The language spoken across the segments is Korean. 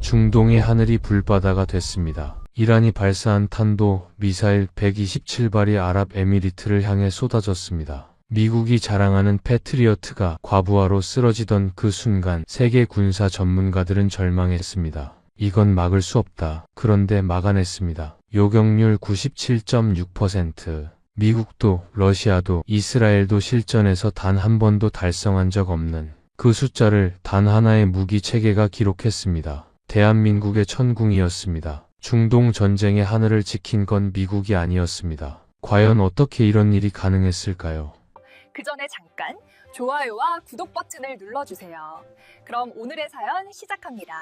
중동의 하늘이 불바다가 됐습니다. 이란이 발사한 탄도 미사일 127발이 아랍에미리트를 향해 쏟아졌습니다. 미국이 자랑하는 패트리어트가 과부하로 쓰러지던 그 순간 세계 군사 전문가들은 절망했습니다. 이건 막을 수 없다. 그런데 막아냈습니다. 요격률 97.6%. 미국도 러시아도 이스라엘도 실전에서 단 한 번도 달성한 적 없는 그 숫자를 단 하나의 무기 체계가 기록했습니다. 대한민국의 천궁이었습니다. 중동 전쟁의 하늘을 지킨 건 미국이 아니었습니다. 과연 어떻게 이런 일이 가능했을까요? 그 전에 잠깐 좋아요와 구독 버튼을 눌러주세요. 그럼 오늘의 사연 시작합니다.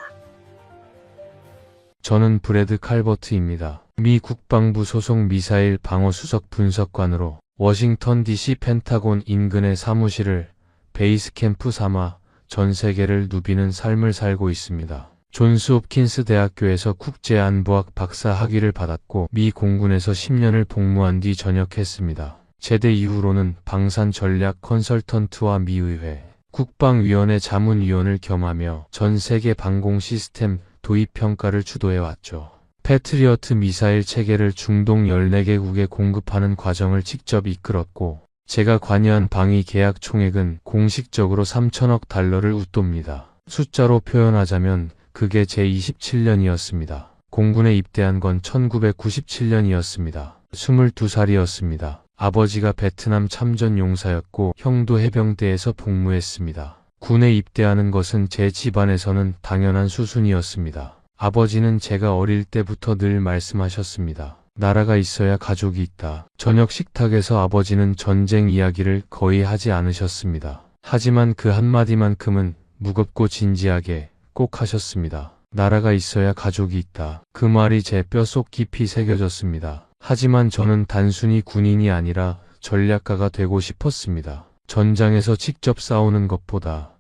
저는 브래드 칼버트입니다. 미 국방부 소속 미사일 방어수석 분석관으로 워싱턴 DC 펜타곤 인근의 사무실을 베이스 캠프 삼아 전 세계를 누비는 삶을 살고 있습니다. 존스 홉킨스 대학교에서 국제안보학 박사 학위를 받았고 미 공군에서 10년을 복무한 뒤 전역했습니다. 제대 이후로는 방산 전략 컨설턴트와 미의회, 국방위원회 자문위원을 겸하며 전 세계 방공 시스템 도입 평가를 주도해왔죠. 패트리어트 미사일 체계를 중동 14개국에 공급하는 과정을 직접 이끌었고 제가 관여한 방위 계약 총액은 공식적으로 3천억 달러를 웃돕니다. 숫자로 표현하자면 그게 제 27년이었습니다. 공군에 입대한 건 1997년이었습니다. 22살이었습니다. 아버지가 베트남 참전 용사였고 형도 해병대에서 복무했습니다. 군에 입대하는 것은 제 집안에서는 당연한 수순이었습니다. 아버지는 제가 어릴 때부터 늘 말씀하셨습니다. 나라가 있어야 가족이 있다. 저녁 식탁에서 아버지는 전쟁 이야기를 거의 하지 않으셨습니다. 하지만 그 한마디만큼은 무겁고 진지하게 꼭 하셨습니다. 나라가 있어야 가족이 있다. 그 말이 제 뼛속 깊이 새겨졌습니다. 하지만 저는 단순히 군인이 아니라 전략가가 되고 싶었습니다. 전장에서 직접 싸우는 것보다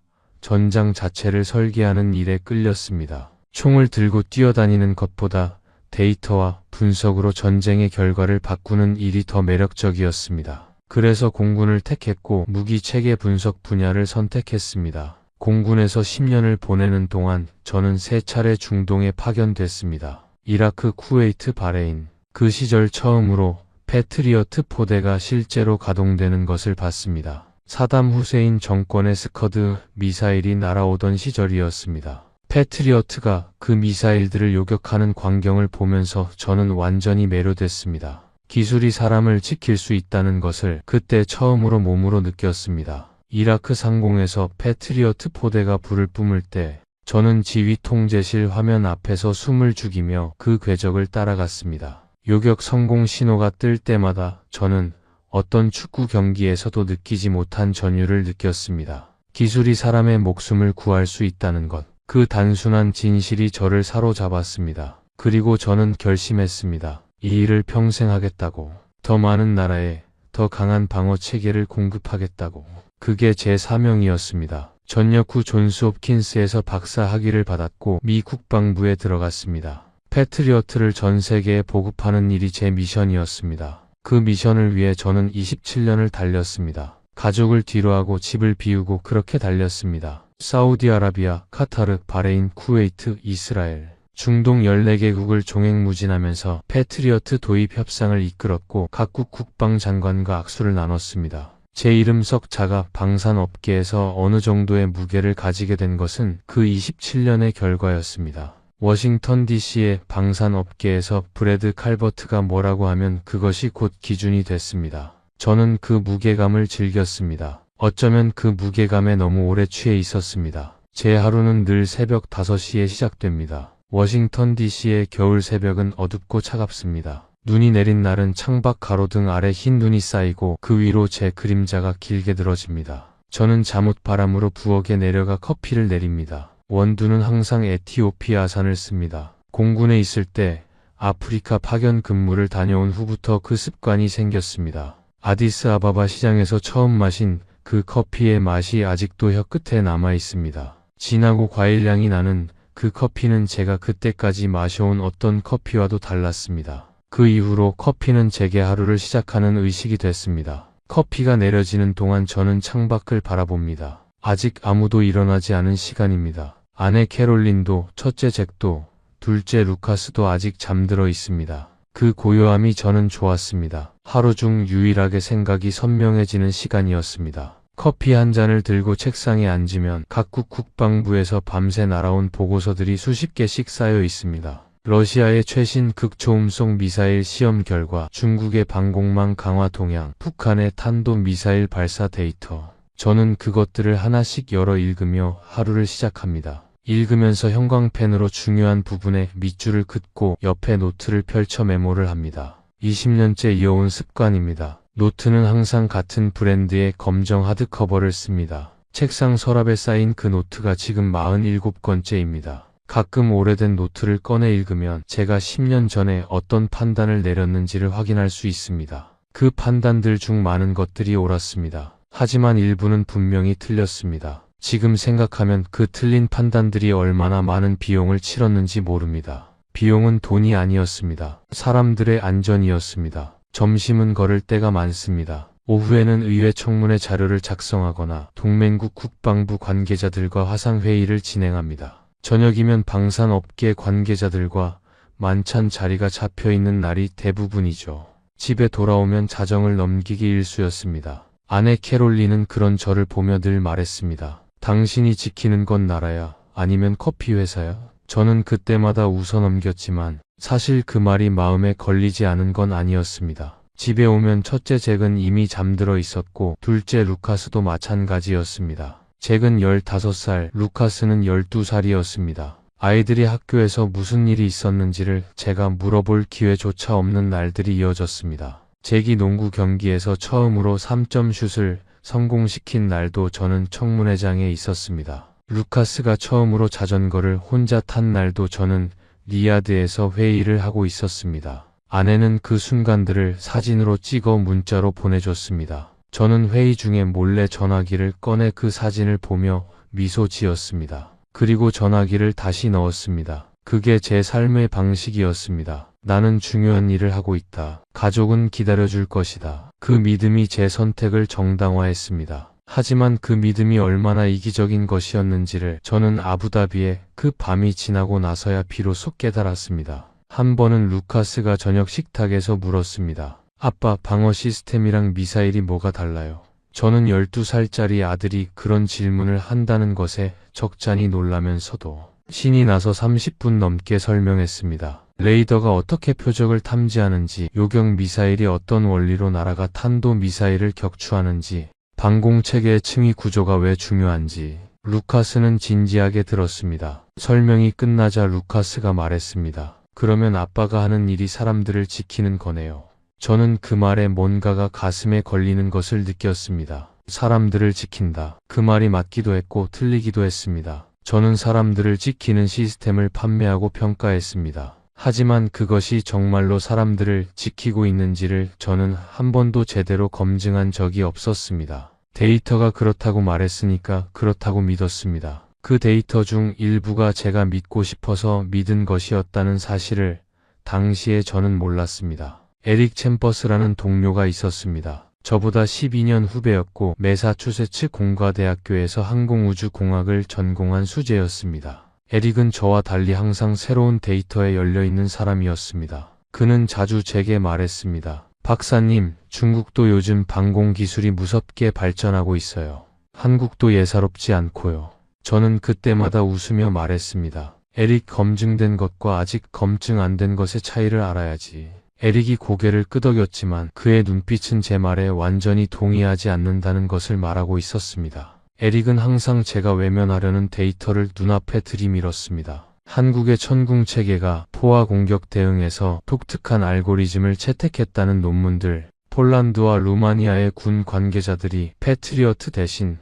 전장 자체를 설계하는 일에 끌렸습니다. 총을 들고 뛰어다니는 것보다 데이터와 분석으로 전쟁의 결과를 바꾸는 일이 더 매력적이었습니다. 그래서 공군을 택했고 무기 체계 분석 분야를 선택했습니다. 공군에서 10년을 보내는 동안 저는 3차례 중동에 파견됐습니다. 이라크, 쿠웨이트, 바레인. 그 시절 처음으로 패트리어트 포대가 실제로 가동되는 것을 봤습니다. 사담 후세인 정권의 스커드 미사일이 날아오던 시절이었습니다. 패트리어트가 그 미사일들을 요격하는 광경을 보면서 저는 완전히 매료됐습니다. 기술이 사람을 지킬 수 있다는 것을 그때 처음으로 몸으로 느꼈습니다. 이라크 상공에서 패트리어트 포대가 불을 뿜을 때 저는 지휘 통제실 화면 앞에서 숨을 죽이며 그 궤적을 따라갔습니다. 요격 성공 신호가 뜰 때마다 저는 어떤 축구 경기에서도 느끼지 못한 전율을 느꼈습니다. 기술이 사람의 목숨을 구할 수 있다는 것. 그 단순한 진실이 저를 사로잡았습니다. 그리고 저는 결심했습니다. 이 일을 평생 하겠다고. 더 많은 나라에 더 강한 방어 체계를 공급하겠다고. 그게 제 사명이었습니다. 전역 후 존스 홉킨스에서 박사 학위를 받았고 미 국방부에 들어갔습니다. 패트리어트를 전 세계에 보급하는 일이 제 미션이었습니다. 그 미션을 위해 저는 27년을 달렸습니다. 가족을 뒤로하고 집을 비우고 그렇게 달렸습니다. 사우디아라비아, 카타르, 바레인, 쿠웨이트, 이스라엘, 중동 14개국을 종횡무진하면서 패트리어트 도입 협상을 이끌었고 각국 국방장관과 악수를 나눴습니다. 제 이름 썩 자가 방산업계에서 어느 정도의 무게를 가지게 된 것은 그 27년의 결과였습니다. 워싱턴 DC의 방산업계에서 브래드 칼버트가 뭐라고 하면 그것이 곧 기준이 됐습니다. 저는 그 무게감을 즐겼습니다. 어쩌면 그 무게감에 너무 오래 취해 있었습니다. 제 하루는 늘 새벽 5시에 시작됩니다. 워싱턴 DC의 겨울 새벽은 어둡고 차갑습니다. 눈이 내린 날은 창밖 가로등 아래 흰 눈이 쌓이고 그 위로 제 그림자가 길게 늘어집니다. 저는 잠옷바람으로 부엌에 내려가 커피를 내립니다. 원두는 항상 에티오피아산을 씁니다. 공군에 있을 때 아프리카 파견 근무를 다녀온 후부터 그 습관이 생겼습니다. 아디스아바바 시장에서 처음 마신 그 커피의 맛이 아직도 혀끝에 남아 있습니다. 진하고 과일향이 나는 그 커피는 제가 그때까지 마셔온 어떤 커피와도 달랐습니다. 그 이후로 커피는 제게 하루를 시작하는 의식이 됐습니다. 커피가 내려지는 동안 저는 창밖을 바라봅니다. 아직 아무도 일어나지 않은 시간입니다. 아내 캐롤린도, 첫째 잭도, 둘째 루카스도 아직 잠들어 있습니다. 그 고요함이 저는 좋았습니다. 하루 중 유일하게 생각이 선명해지는 시간이었습니다. 커피 한 잔을 들고 책상에 앉으면 각국 국방부에서 밤새 날아온 보고서들이 수십 개씩 쌓여 있습니다. 러시아의 최신 극초음속 미사일 시험 결과, 중국의 방공망 강화 동향, 북한의 탄도미사일 발사 데이터. 저는 그것들을 하나씩 열어 읽으며 하루를 시작합니다. 읽으면서 형광펜으로 중요한 부분에 밑줄을 긋고 옆에 노트를 펼쳐 메모를 합니다. 20년째 이어온 습관입니다. 노트는 항상 같은 브랜드의 검정 하드커버를 씁니다. 책상 서랍에 쌓인 그 노트가 지금 47권째입니다. 가끔 오래된 노트를 꺼내 읽으면 제가 10년 전에 어떤 판단을 내렸는지를 확인할 수 있습니다. 그 판단들 중 많은 것들이 옳았습니다. 하지만 일부는 분명히 틀렸습니다. 지금 생각하면 그 틀린 판단들이 얼마나 많은 비용을 치렀는지 모릅니다. 비용은 돈이 아니었습니다. 사람들의 안전이었습니다. 점심은 걸을 때가 많습니다. 오후에는 의회 청문회 자료를 작성하거나 동맹국 국방부 관계자들과 화상회의를 진행합니다. 저녁이면 방산업계 관계자들과 만찬 자리가 잡혀있는 날이 대부분이죠. 집에 돌아오면 자정을 넘기기 일쑤였습니다. 아내 캐롤린은 그런 저를 보며 늘 말했습니다. 당신이 지키는 건 나라야, 아니면 커피 회사야? 저는 그때마다 웃어넘겼지만 사실 그 말이 마음에 걸리지 않은 건 아니었습니다. 집에 오면 첫째 잭은 이미 잠들어 있었고 둘째 루카스도 마찬가지였습니다. 잭은 15살, 루카스는 12살이었습니다. 아이들이 학교에서 무슨 일이 있었는지를 제가 물어볼 기회조차 없는 날들이 이어졌습니다. 잭이 농구 경기에서 처음으로 3점 슛을 성공시킨 날도 저는 청문회장에 있었습니다. 루카스가 처음으로 자전거를 혼자 탄 날도 저는 리야드에서 회의를 하고 있었습니다. 아내는 그 순간들을 사진으로 찍어 문자로 보내줬습니다. 저는 회의 중에 몰래 전화기를 꺼내 그 사진을 보며 미소 지었습니다. 그리고 전화기를 다시 넣었습니다. 그게 제 삶의 방식이었습니다. 나는 중요한 일을 하고 있다. 가족은 기다려줄 것이다. 그 믿음이 제 선택을 정당화했습니다. 하지만 그 믿음이 얼마나 이기적인 것이었는지를 저는 아부다비에 그 밤이 지나고 나서야 비로소 깨달았습니다. 한 번은 루카스가 저녁 식탁에서 물었습니다. 아빠, 방어 시스템이랑 미사일이 뭐가 달라요? 저는 12살짜리 아들이 그런 질문을 한다는 것에 적잖이 놀라면서도 신이 나서 30분 넘게 설명했습니다. 레이더가 어떻게 표적을 탐지하는지, 요격 미사일이 어떤 원리로 날아가 탄도 미사일을 격추하는지, 방공체계의 층위 구조가 왜 중요한지. 루카스는 진지하게 들었습니다. 설명이 끝나자 루카스가 말했습니다. 그러면 아빠가 하는 일이 사람들을 지키는 거네요. 저는 그 말에 뭔가가 가슴에 걸리는 것을 느꼈습니다. 사람들을 지킨다. 그 말이 맞기도 했고 틀리기도 했습니다. 저는 사람들을 지키는 시스템을 판매하고 평가했습니다. 하지만 그것이 정말로 사람들을 지키고 있는지를 저는 한 번도 제대로 검증한 적이 없었습니다. 데이터가 그렇다고 말했으니까 그렇다고 믿었습니다. 그 데이터 중 일부가 제가 믿고 싶어서 믿은 것이었다는 사실을 당시에 저는 몰랐습니다. 에릭 챔버스라는 동료가 있었습니다. 저보다 12년 후배였고 매사추세츠 공과대학교에서 항공우주공학을 전공한 수재였습니다. 에릭은 저와 달리 항상 새로운 데이터에 열려있는 사람이었습니다. 그는 자주 제게 말했습니다. 박사님, 중국도 요즘 방공기술이 무섭게 발전하고 있어요. 한국도 예사롭지 않고요. 저는 그때마다 웃으며 말했습니다. 에릭, 검증된 것과 아직 검증 안 된 것의 차이를 알아야지. 에릭이 고개를 끄덕였지만 그의 눈빛은 제 말에 완전히 동의하지 않는다는 것을 말하고 있었습니다. 에릭은 항상 제가 외면하려는 데이터를 눈앞에 들이밀었습니다. 한국의 천궁체계가 포화 공격 대응에서 독특한 알고리즘을 채택했다는 논문들, 폴란드와 루마니아의 군 관계자들이 패트리어트 대신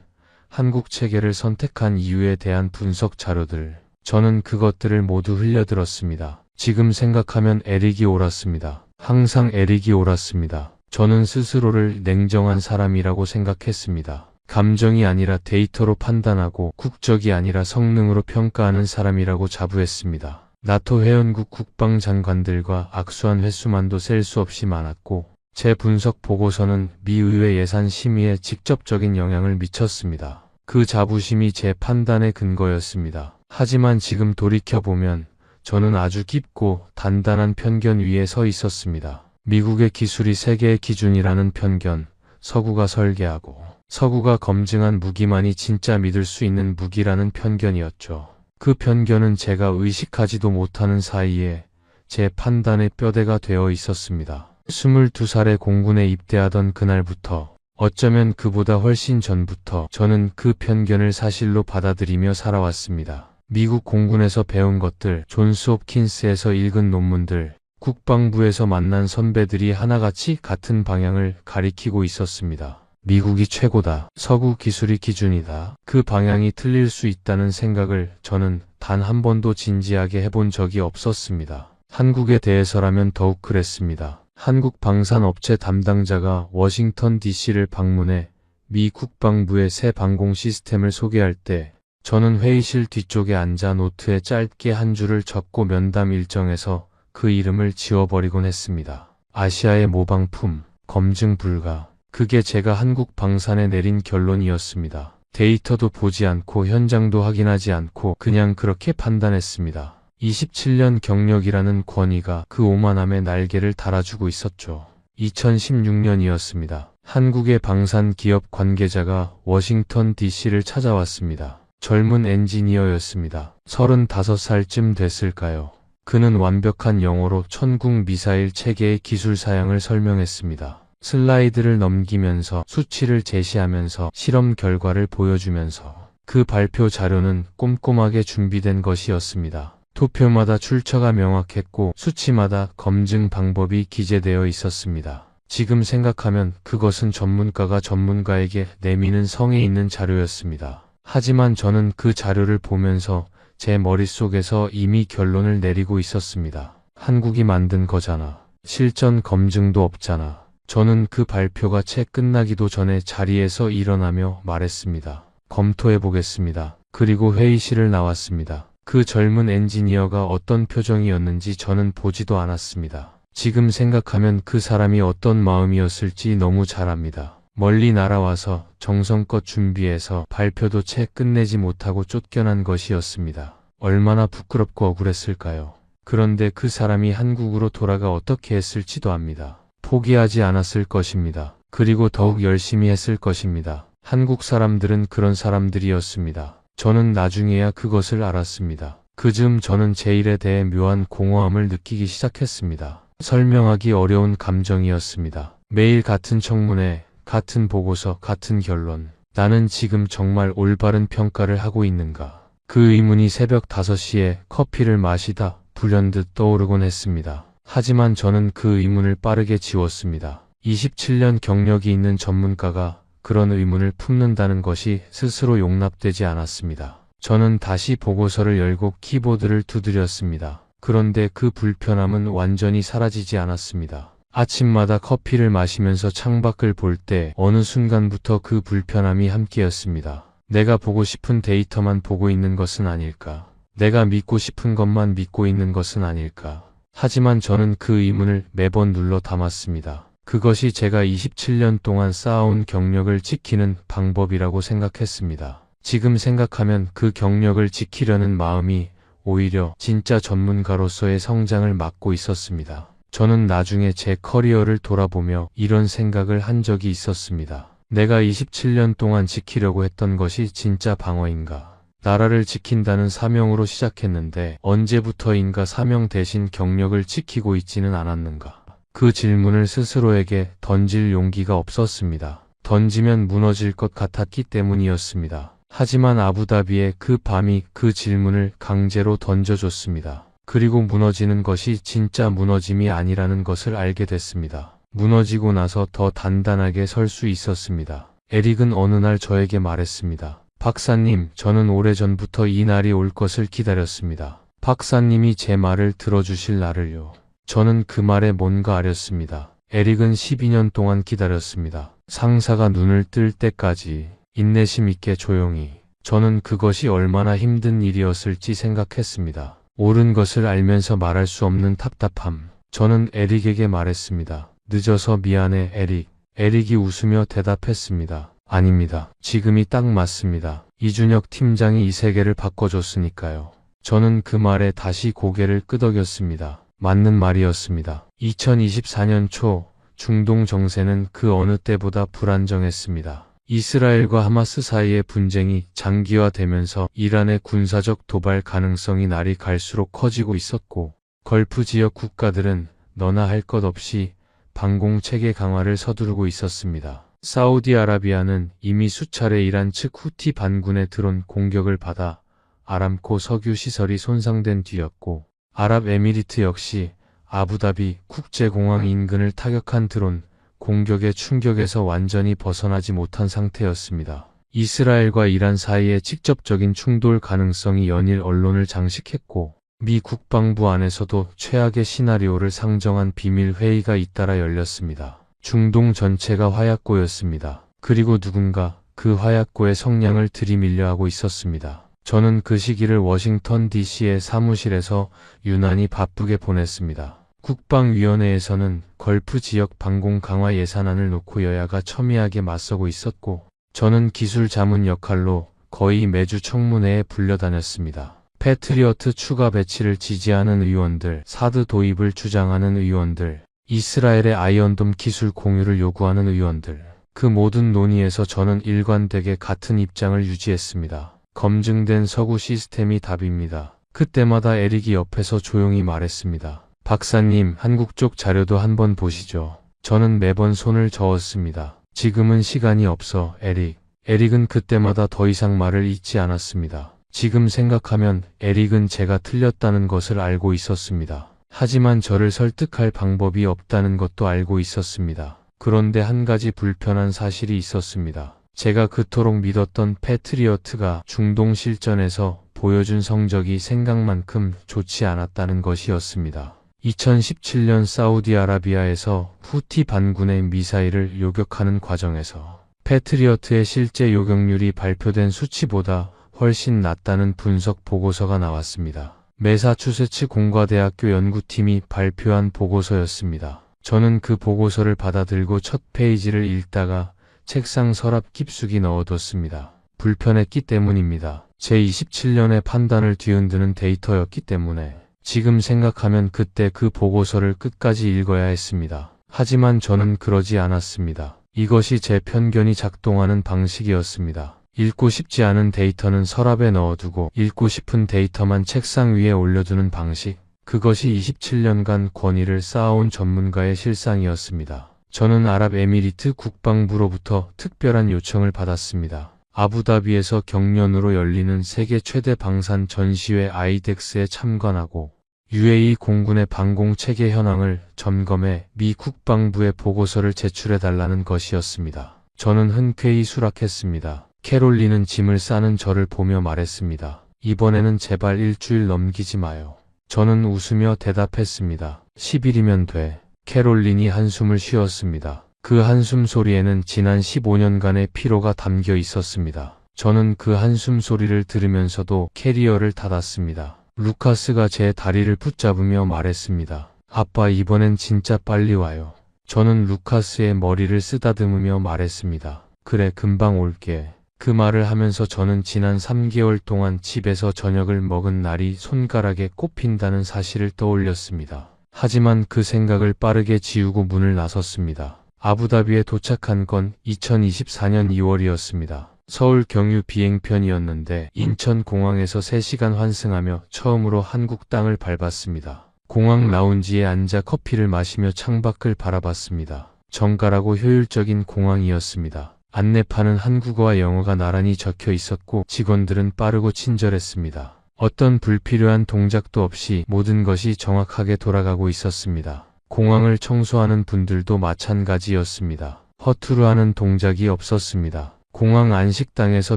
한국 체계를 선택한 이유에 대한 분석 자료들, 저는 그것들을 모두 흘려들었습니다. 지금 생각하면 에릭이 옳았습니다. 항상 에릭이 옳았습니다. 저는 스스로를 냉정한 사람이라고 생각했습니다. 감정이 아니라 데이터로 판단하고 국적이 아니라 성능으로 평가하는 사람이라고 자부했습니다. 나토 회원국 국방장관들과 악수한 횟수만도 셀 수 없이 많았고 제 분석 보고서는 미 의회 예산 심의에 직접적인 영향을 미쳤습니다. 그 자부심이 제 판단의 근거였습니다. 하지만 지금 돌이켜보면 저는 아주 깊고 단단한 편견 위에 서 있었습니다. 미국의 기술이 세계의 기준이라는 편견, 서구가 설계하고 서구가 검증한 무기만이 진짜 믿을 수 있는 무기라는 편견이었죠. 그 편견은 제가 의식하지도 못하는 사이에 제 판단의 뼈대가 되어 있었습니다. 22살에 공군에 입대하던 그날부터, 어쩌면 그보다 훨씬 전부터 저는 그 편견을 사실로 받아들이며 살아왔습니다. 미국 공군에서 배운 것들, 존스 홉킨스에서 읽은 논문들, 국방부에서 만난 선배들이 하나같이 같은 방향을 가리키고 있었습니다. 미국이 최고다. 서구 기술이 기준이다. 그 방향이 틀릴 수 있다는 생각을 저는 단 한 번도 진지하게 해본 적이 없었습니다. 한국에 대해서라면 더욱 그랬습니다. 한국 방산업체 담당자가 워싱턴 DC를 방문해 미 국방부의 새 방공 시스템을 소개할 때 저는 회의실 뒤쪽에 앉아 노트에 짧게 한 줄을 적고 면담 일정에서 그 이름을 지워버리곤 했습니다. 아시아의 모방품, 검증 불가. 그게 제가 한국 방산에 내린 결론이었습니다. 데이터도 보지 않고 현장도 확인하지 않고 그냥 그렇게 판단했습니다. 27년 경력이라는 권위가 그 오만함에 날개를 달아주고 있었죠. 2016년이었습니다. 한국의 방산 기업 관계자가 워싱턴 DC를 찾아왔습니다. 젊은 엔지니어였습니다. 35살쯤 됐을까요? 그는 완벽한 영어로 천궁 미사일 체계의 기술 사양을 설명했습니다. 슬라이드를 넘기면서 수치를 제시하면서 실험 결과를 보여주면서 그 발표 자료는 꼼꼼하게 준비된 것이었습니다. 도표마다 출처가 명확했고 수치마다 검증 방법이 기재되어 있었습니다. 지금 생각하면 그것은 전문가가 전문가에게 내미는 성에 있는 자료였습니다. 하지만 저는 그 자료를 보면서 제 머릿속에서 이미 결론을 내리고 있었습니다. 한국이 만든 거잖아. 실전 검증도 없잖아. 저는 그 발표가 채 끝나기도 전에 자리에서 일어나며 말했습니다. 검토해보겠습니다. 그리고 회의실을 나왔습니다. 그 젊은 엔지니어가 어떤 표정이었는지 저는 보지도 않았습니다. 지금 생각하면 그 사람이 어떤 마음이었을지 너무 잘 압니다. 멀리 날아와서 정성껏 준비해서 발표도 채 끝내지 못하고 쫓겨난 것이었습니다. 얼마나 부끄럽고 억울했을까요? 그런데 그 사람이 한국으로 돌아가 어떻게 했을지도 압니다. 포기하지 않았을 것입니다. 그리고 더욱 열심히 했을 것입니다. 한국 사람들은 그런 사람들이었습니다. 저는 나중에야 그것을 알았습니다. 그즈음 저는 제 일에 대해 묘한 공허함을 느끼기 시작했습니다. 설명하기 어려운 감정이었습니다. 매일 같은 청문회, 같은 보고서, 같은 결론. 나는 지금 정말 올바른 평가를 하고 있는가? 그 의문이 새벽 5시에 커피를 마시다 불현듯 떠오르곤 했습니다. 하지만 저는 그 의문을 빠르게 지웠습니다. 27년 경력이 있는 전문가가 그런 의문을 품는다는 것이 스스로 용납되지 않았습니다. 저는 다시 보고서를 열고 키보드를 두드렸습니다. 그런데 그 불편함은 완전히 사라지지 않았습니다. 아침마다 커피를 마시면서 창밖을 볼 때 어느 순간부터 그 불편함이 함께였습니다. 내가 보고 싶은 데이터만 보고 있는 것은 아닐까? 내가 믿고 싶은 것만 믿고 있는 것은 아닐까? 하지만 저는 그 의문을 매번 눌러 담았습니다. 그것이 제가 27년 동안 쌓아온 경력을 지키는 방법이라고 생각했습니다. 지금 생각하면 그 경력을 지키려는 마음이 오히려 진짜 전문가로서의 성장을 막고 있었습니다. 저는 나중에 제 커리어를 돌아보며 이런 생각을 한 적이 있었습니다. 내가 27년 동안 지키려고 했던 것이 진짜 방어인가? 나라를 지킨다는 사명으로 시작했는데 언제부터인가 사명 대신 경력을 지키고 있지는 않았는가? 그 질문을 스스로에게 던질 용기가 없었습니다. 던지면 무너질 것 같았기 때문이었습니다. 하지만 아부다비의 그 밤이 그 질문을 강제로 던져줬습니다. 그리고 무너지는 것이 진짜 무너짐이 아니라는 것을 알게 됐습니다. 무너지고 나서 더 단단하게 설 수 있었습니다. 에릭은 어느 날 저에게 말했습니다. 박사님, 저는 오래전부터 이 날이 올 것을 기다렸습니다. 박사님이 제 말을 들어주실 날을요. 저는 그 말에 뭔가 아렸습니다. 에릭은 12년 동안 기다렸습니다. 상사가 눈을 뜰 때까지 인내심 있게 조용히. 저는 그것이 얼마나 힘든 일이었을지 생각했습니다. 옳은 것을 알면서 말할 수 없는 답답함. 저는 에릭에게 말했습니다. 늦어서 미안해, 에릭. 에릭이 웃으며 대답했습니다. 아닙니다. 지금이 딱 맞습니다. 이준혁 팀장이 이 세계를 바꿔줬으니까요. 저는 그 말에 다시 고개를 끄덕였습니다. 맞는 말이었습니다. 2024년 초 중동 정세는 그 어느 때보다 불안정했습니다. 이스라엘과 하마스 사이의 분쟁이 장기화되면서 이란의 군사적 도발 가능성이 날이 갈수록 커지고 있었고, 걸프 지역 국가들은 너나 할 것 없이 방공 체계 강화를 서두르고 있었습니다. 사우디아라비아는 이미 수차례 이란 측 후티 반군의 드론 공격을 받아 아람코 석유 시설이 손상된 뒤였고, 아랍에미리트 역시 아부다비 국제공항 인근을 타격한 드론 공격의 충격에서 완전히 벗어나지 못한 상태였습니다. 이스라엘과 이란 사이의 직접적인 충돌 가능성이 연일 언론을 장식했고, 미 국방부 안에서도 최악의 시나리오를 상정한 비밀 회의가 잇따라 열렸습니다. 중동 전체가 화약고였습니다. 그리고 누군가 그 화약고의 성냥을 들이밀려 하고 있었습니다. 저는 그 시기를 워싱턴 DC의 사무실에서 유난히 바쁘게 보냈습니다. 국방위원회에서는 걸프 지역 방공 강화 예산안을 놓고 여야가 첨예하게 맞서고 있었고, 저는 기술 자문 역할로 거의 매주 청문회에 불려다녔습니다. 패트리어트 추가 배치를 지지하는 의원들, 사드 도입을 주장하는 의원들, 이스라엘의 아이언돔 기술 공유를 요구하는 의원들, 그 모든 논의에서 저는 일관되게 같은 입장을 유지했습니다. 검증된 서구 시스템이 답입니다. 그때마다 에릭이 옆에서 조용히 말했습니다. 박사님, 한국 쪽 자료도 한번 보시죠. 저는 매번 손을 저었습니다. 지금은 시간이 없어, 에릭. 에릭은 그때마다 더 이상 말을 잇지 않았습니다. 지금 생각하면 에릭은 제가 틀렸다는 것을 알고 있었습니다. 하지만 저를 설득할 방법이 없다는 것도 알고 있었습니다. 그런데 한 가지 불편한 사실이 있었습니다. 제가 그토록 믿었던 패트리어트가 중동 실전에서 보여준 성적이 생각만큼 좋지 않았다는 것이었습니다. 2017년 사우디아라비아에서 후티 반군의 미사일을 요격하는 과정에서 패트리어트의 실제 요격률이 발표된 수치보다 훨씬 낮다는 분석 보고서가 나왔습니다. 매사추세츠 공과대학교 연구팀이 발표한 보고서였습니다. 저는 그 보고서를 받아들고 첫 페이지를 읽다가 책상 서랍 깊숙이 넣어뒀습니다. 불편했기 때문입니다. 제 27년의 판단을 뒤흔드는 데이터였기 때문에. 지금 생각하면 그때 그 보고서를 끝까지 읽어야 했습니다. 하지만 저는 그러지 않았습니다. 이것이 제 편견이 작동하는 방식이었습니다. 읽고 싶지 않은 데이터는 서랍에 넣어두고 읽고 싶은 데이터만 책상 위에 올려두는 방식. 그것이 27년간 권위를 쌓아온 전문가의 실상이었습니다. 저는 아랍에미리트 국방부로부터 특별한 요청을 받았습니다. 아부다비에서 경련으로 열리는 세계 최대 방산 전시회 아이덱스에 참관하고 UAE 공군의 방공체계 현황을 점검해 미 국방부에 보고서를 제출해달라는 것이었습니다. 저는 흔쾌히 수락했습니다. 캐롤린은 짐을 싸는 저를 보며 말했습니다. 이번에는 제발 일주일 넘기지 마요. 저는 웃으며 대답했습니다. 10일이면 돼. 캐롤린이 한숨을 쉬었습니다. 그 한숨 소리에는 지난 15년간의 피로가 담겨 있었습니다. 저는 그 한숨 소리를 들으면서도 캐리어를 닫았습니다. 루카스가 제 다리를 붙잡으며 말했습니다. 아빠, 이번엔 진짜 빨리 와요. 저는 루카스의 머리를 쓰다듬으며 말했습니다. 그래, 금방 올게. 그 말을 하면서 저는 지난 3개월 동안 집에서 저녁을 먹은 날이 손가락에 꼽힌다는 사실을 떠올렸습니다. 하지만 그 생각을 빠르게 지우고 문을 나섰습니다. 아부다비에 도착한 건 2024년 2월이었습니다. 서울 경유 비행편이었는데 인천공항에서 3시간 환승하며 처음으로 한국 땅을 밟았습니다. 공항 라운지에 앉아 커피를 마시며 창밖을 바라봤습니다. 정갈하고 효율적인 공항이었습니다. 안내판은 한국어와 영어가 나란히 적혀 있었고 직원들은 빠르고 친절했습니다. 어떤 불필요한 동작도 없이 모든 것이 정확하게 돌아가고 있었습니다. 공항을 청소하는 분들도 마찬가지였습니다. 허투루 하는 동작이 없었습니다. 공항 안식당에서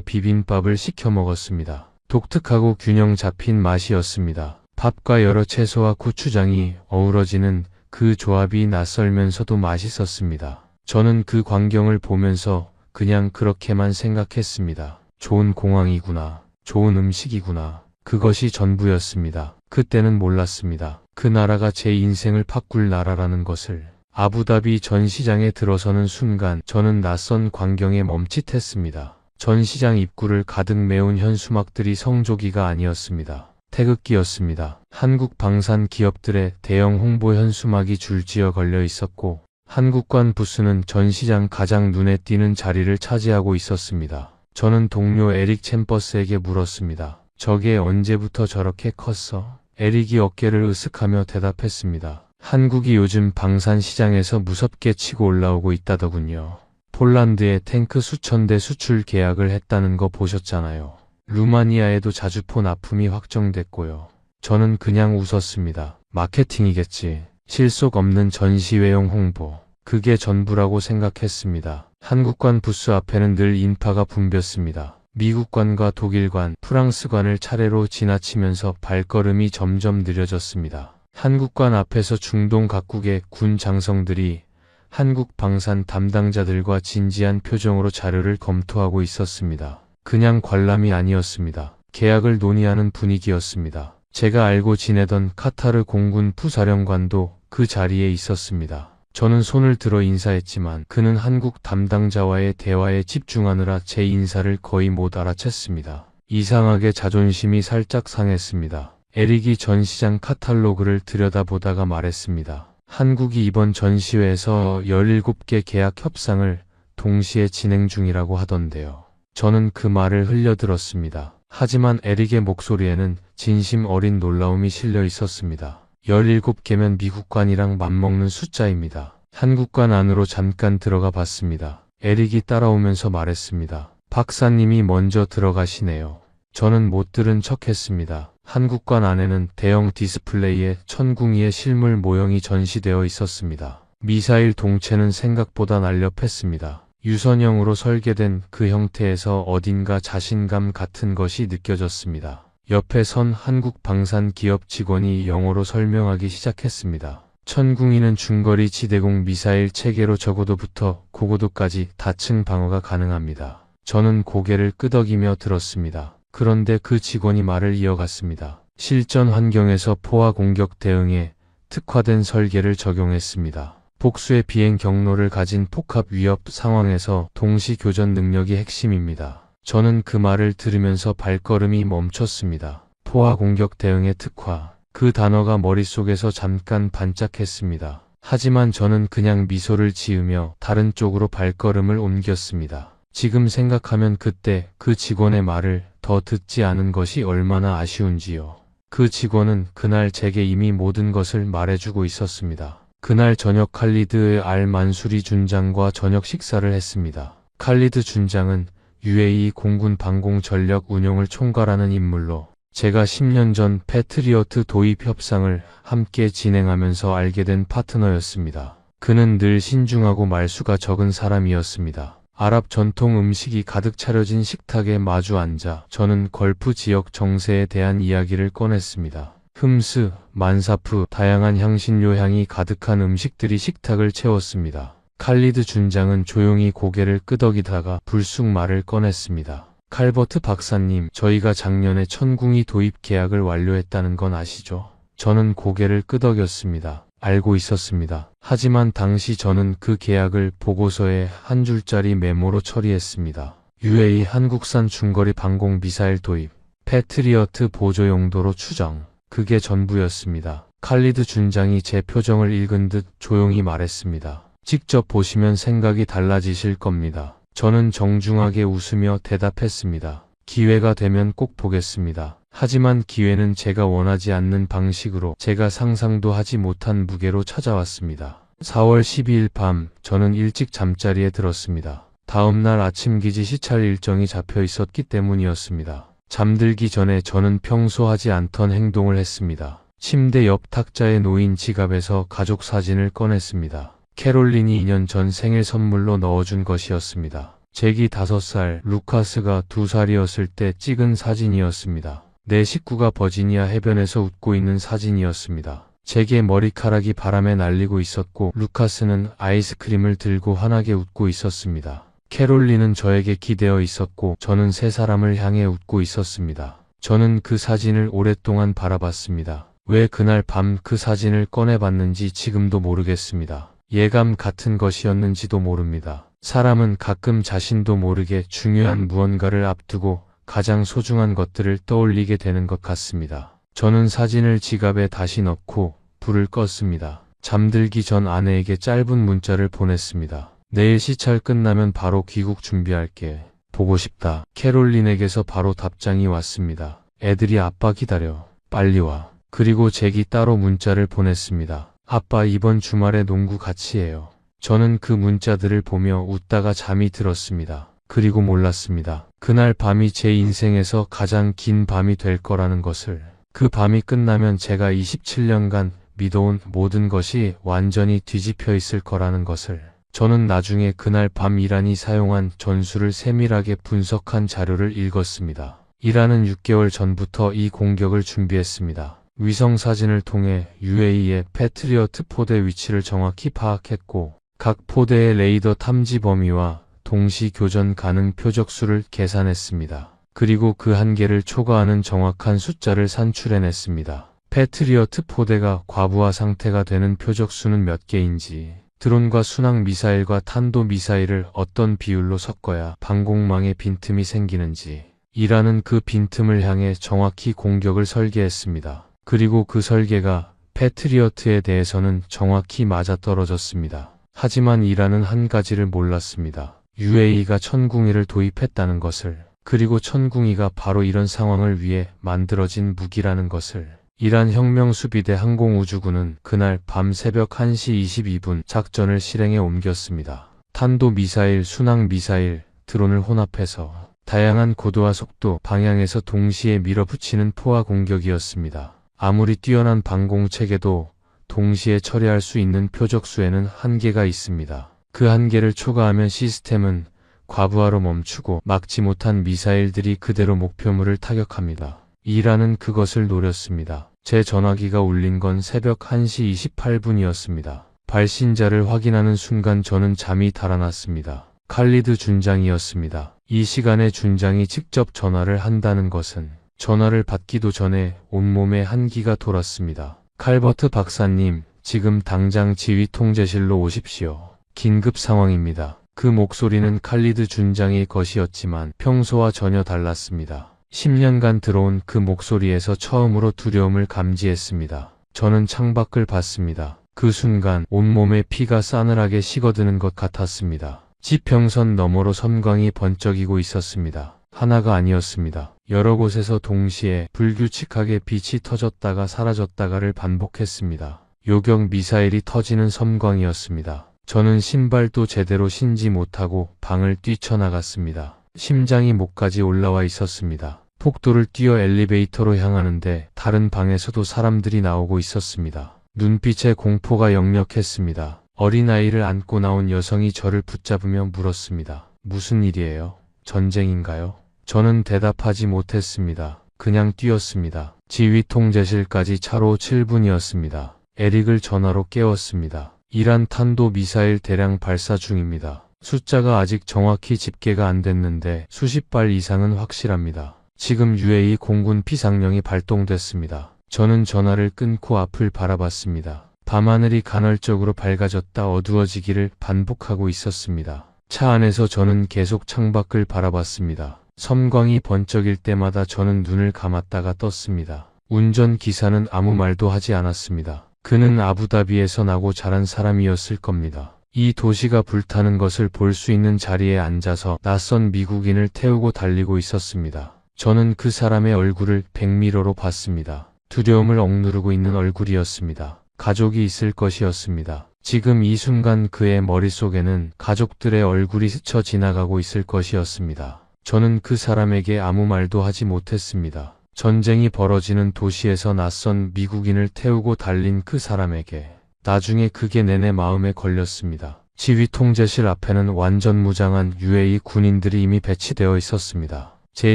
비빔밥을 시켜 먹었습니다. 독특하고 균형 잡힌 맛이었습니다. 밥과 여러 채소와 고추장이 어우러지는 그 조합이 낯설면서도 맛있었습니다. 저는 그 광경을 보면서 그냥 그렇게만 생각했습니다. 좋은 공항이구나. 좋은 음식이구나. 그것이 전부였습니다. 그때는 몰랐습니다. 그 나라가 제 인생을 바꿀 나라라는 것을. 아부다비 전시장에 들어서는 순간 저는 낯선 광경에 멈칫했습니다. 전시장 입구를 가득 메운 현수막들이 성조기가 아니었습니다. 태극기였습니다. 한국 방산 기업들의 대형 홍보 현수막이 줄지어 걸려 있었고 한국관 부스는 전시장 가장 눈에 띄는 자리를 차지하고 있었습니다. 저는 동료 에릭 챔버스에게 물었습니다. 저게 언제부터 저렇게 컸어? 에릭이 어깨를 으쓱하며 대답했습니다. 한국이 요즘 방산 시장에서 무섭게 치고 올라오고 있다더군요. 폴란드에 탱크 수천 대 수출 계약을 했다는 거 보셨잖아요. 루마니아에도 자주포 납품이 확정됐고요. 저는 그냥 웃었습니다. 마케팅이겠지. 실속 없는 전시회용 홍보. 그게 전부라고 생각했습니다. 한국관 부스 앞에는 늘 인파가 붐볐습니다. 미국관과 독일관, 프랑스관을 차례로 지나치면서 발걸음이 점점 느려졌습니다. 한국관 앞에서 중동 각국의 군 장성들이 한국 방산 담당자들과 진지한 표정으로 자료를 검토하고 있었습니다. 그냥 관람이 아니었습니다. 계약을 논의하는 분위기였습니다. 제가 알고 지내던 카타르 공군 부사령관도 그 자리에 있었습니다. 저는 손을 들어 인사했지만 그는 한국 담당자와의 대화에 집중하느라 제 인사를 거의 못 알아챘습니다. 이상하게 자존심이 살짝 상했습니다. 에릭이 전시장 카탈로그를 들여다보다가 말했습니다. 한국이 이번 전시회에서 17개 계약 협상을 동시에 진행 중이라고 하던데요. 저는 그 말을 흘려들었습니다. 하지만 에릭의 목소리에는 진심 어린 놀라움이 실려 있었습니다. 17개면 미국관이랑 맞먹는 숫자입니다. 한국관 안으로 잠깐 들어가 봤습니다. 에릭이 따라오면서 말했습니다. 박사님이 먼저 들어가시네요. 저는 못 들은 척했습니다. 한국관 안에는 대형 디스플레이에 천궁이의 실물 모형이 전시되어 있었습니다. 미사일 동체는 생각보다 날렵했습니다. 유선형으로 설계된 그 형태에서 어딘가 자신감 같은 것이 느껴졌습니다. 옆에 선 한국 방산 기업 직원이 영어로 설명하기 시작했습니다. 천궁이는 중거리 지대공 미사일 체계로 저고도부터 고고도까지 다층 방어가 가능합니다. 저는 고개를 끄덕이며 들었습니다. 그런데 그 직원이 말을 이어갔습니다. 실전 환경에서 포화 공격 대응에 특화된 설계를 적용했습니다. 복수의 비행 경로를 가진 폭합 위협 상황에서 동시 교전 능력이 핵심입니다. 저는 그 말을 들으면서 발걸음이 멈췄습니다. 포화 공격 대응의 특화. 그 단어가 머릿속에서 잠깐 반짝했습니다. 하지만 저는 그냥 미소를 지으며 다른 쪽으로 발걸음을 옮겼습니다. 지금 생각하면 그때 그 직원의 말을 더 듣지 않은 것이 얼마나 아쉬운지요. 그 직원은 그날 제게 이미 모든 것을 말해주고 있었습니다. 그날 저녁 칼리드 알 만수리 준장과 저녁 식사를 했습니다. 칼리드 준장은 UAE 공군 방공 전력 운용을 총괄하는 인물로 제가 10년 전 패트리어트 도입 협상을 함께 진행하면서 알게 된 파트너였습니다. 그는 늘 신중하고 말수가 적은 사람이었습니다. 아랍 전통 음식이 가득 차려진 식탁에 마주 앉아 저는 걸프 지역 정세에 대한 이야기를 꺼냈습니다. 흠스, 만사프, 다양한 향신료 향이 가득한 음식들이 식탁을 채웠습니다. 칼리드 준장은 조용히 고개를 끄덕이다가 불쑥 말을 꺼냈습니다. 칼버트 박사님, 저희가 작년에 천궁이 도입 계약을 완료했다는 건 아시죠? 저는 고개를 끄덕였습니다. 알고 있었습니다. 하지만 당시 저는 그 계약을 보고서에 한 줄짜리 메모로 처리했습니다. UAE 한국산 중거리 방공 미사일 도입, 패트리어트 보조 용도로 추정. 그게 전부였습니다. 칼리드 준장이 제 표정을 읽은 듯 조용히 말했습니다. 직접 보시면 생각이 달라지실 겁니다. 저는 정중하게 웃으며 대답했습니다. 기회가 되면 꼭 보겠습니다. 하지만 기회는 제가 원하지 않는 방식으로 제가 상상도 하지 못한 무게로 찾아왔습니다. 4월 12일 밤 저는 일찍 잠자리에 들었습니다. 다음날 아침 기지 시찰 일정이 잡혀 있었기 때문이었습니다. 잠들기 전에 저는 평소 하지 않던 행동을 했습니다. 침대 옆 탁자에 놓인 지갑에서 가족 사진을 꺼냈습니다. 캐롤린이 2년 전 생일 선물로 넣어준 것이었습니다. 잭이 5살, 루카스가 2살이었을 때 찍은 사진이었습니다. 내 식구가 버지니아 해변에서 웃고 있는 사진이었습니다. 잭의 머리카락이 바람에 날리고 있었고 루카스는 아이스크림을 들고 환하게 웃고 있었습니다. 캐롤린은 저에게 기대어 있었고 저는 세 사람을 향해 웃고 있었습니다. 저는 그 사진을 오랫동안 바라봤습니다. 왜 그날 밤 그 사진을 꺼내봤는지 지금도 모르겠습니다. 예감 같은 것이었는지도 모릅니다. 사람은 가끔 자신도 모르게 중요한 무언가를 앞두고 가장 소중한 것들을 떠올리게 되는 것 같습니다. 저는 사진을 지갑에 다시 넣고 불을 껐습니다. 잠들기 전 아내에게 짧은 문자를 보냈습니다. 내일 시찰 끝나면 바로 귀국 준비할게. 보고 싶다. 캐롤린에게서 바로 답장이 왔습니다. 애들이 아빠 기다려. 빨리 와. 그리고 잭이 따로 문자를 보냈습니다. 아빠 이번 주말에 농구 같이 해요. 저는 그 문자들을 보며 웃다가 잠이 들었습니다. 그리고 몰랐습니다. 그날 밤이 제 인생에서 가장 긴 밤이 될 거라는 것을. 그 밤이 끝나면 제가 27년간 믿어온 모든 것이 완전히 뒤집혀 있을 거라는 것을. 저는 나중에 그날 밤 이란이 사용한 전술을 세밀하게 분석한 자료를 읽었습니다. 이란은 6개월 전부터 이 공격을 준비했습니다. 위성 사진을 통해 UAE의 패트리어트 포대 위치를 정확히 파악했고 각 포대의 레이더 탐지 범위와 동시 교전 가능 표적수를 계산했습니다. 그리고 그 한계를 초과하는 정확한 숫자를 산출해냈습니다. 패트리어트 포대가 과부하 상태가 되는 표적수는 몇 개인지, 드론과 순항 미사일과 탄도 미사일을 어떤 비율로 섞어야 방공망에 빈틈이 생기는지, 이란은 그 빈틈을 향해 정확히 공격을 설계했습니다. 그리고 그 설계가 패트리어트에 대해서는 정확히 맞아떨어졌습니다. 하지만 이란은 한 가지를 몰랐습니다. UAE가 천궁이를 도입했다는 것을. 그리고 천궁이가 바로 이런 상황을 위해 만들어진 무기라는 것을. 이란 혁명수비대 항공우주군은 그날 밤 새벽 1시 22분 작전을 실행에 옮겼습니다. 탄도미사일, 순항미사일, 드론을 혼합해서 다양한 고도와 속도, 방향에서 동시에 밀어붙이는 포화 공격이었습니다. 아무리 뛰어난 방공체계도 동시에 처리할 수 있는 표적수에는 한계가 있습니다. 그 한계를 초과하면 시스템은 과부하로 멈추고 막지 못한 미사일들이 그대로 목표물을 타격합니다. 이란은 그것을 노렸습니다. 제 전화기가 울린 건 새벽 1시 28분이었습니다. 발신자를 확인하는 순간 저는 잠이 달아났습니다. 칼리드 준장이었습니다. 이 시간에 준장이 직접 전화를 한다는 것은 전화를 받기도 전에 온몸에 한기가 돌았습니다. 칼버트 박사님, 지금 당장 지휘 통제실로 오십시오. 긴급 상황입니다. 그 목소리는 칼리드 준장의 것이었지만 평소와 전혀 달랐습니다. 10년간 들어온 그 목소리에서 처음으로 두려움을 감지했습니다. 저는 창밖을 봤습니다. 그 순간 온몸에 피가 싸늘하게 식어드는 것 같았습니다. 지평선 너머로 섬광이 번쩍이고 있었습니다. 하나가 아니었습니다. 여러 곳에서 동시에 불규칙하게 빛이 터졌다가 사라졌다가를 반복했습니다. 요격 미사일이 터지는 섬광이었습니다. 저는 신발도 제대로 신지 못하고 방을 뛰쳐나갔습니다. 심장이 목까지 올라와 있었습니다. 폭도를 뛰어 엘리베이터로 향하는데 다른 방에서도 사람들이 나오고 있었습니다. 눈빛에 공포가 역력했습니다. 어린아이를 안고 나온 여성이 저를 붙잡으며 물었습니다. 무슨 일이에요? 전쟁인가요? 저는 대답하지 못했습니다. 그냥 뛰었습니다. 지휘 통제실까지 차로 7분이었습니다. 에릭을 전화로 깨웠습니다. 이란 탄도 미사일 대량 발사 중입니다. 숫자가 아직 정확히 집계가 안 됐는데 수십 발 이상은 확실합니다. 지금 UAE 공군 비상령이 발동됐습니다. 저는 전화를 끊고 앞을 바라봤습니다. 밤하늘이 간헐적으로 밝아졌다 어두워지기를 반복하고 있었습니다. 차 안에서 저는 계속 창밖을 바라봤습니다. 섬광이 번쩍일 때마다 저는 눈을 감았다가 떴습니다. 운전기사는 아무 말도 하지 않았습니다. 그는 아부다비에서 나고 자란 사람이었을 겁니다. 이 도시가 불타는 것을 볼 수 있는 자리에 앉아서 낯선 미국인을 태우고 달리고 있었습니다. 저는 그 사람의 얼굴을 백미러로 봤습니다. 두려움을 억누르고 있는 얼굴이었습니다. 가족이 있을 것이었습니다. 지금 이 순간 그의 머릿속에는 가족들의 얼굴이 스쳐 지나가고 있을 것이었습니다. 저는 그 사람에게 아무 말도 하지 못했습니다. 전쟁이 벌어지는 도시에서 낯선 미국인을 태우고 달린 그 사람에게. 나중에 그게 내내 마음에 걸렸습니다. 지휘 통제실 앞에는 완전 무장한 UAE 군인들이 이미 배치되어 있었습니다. 제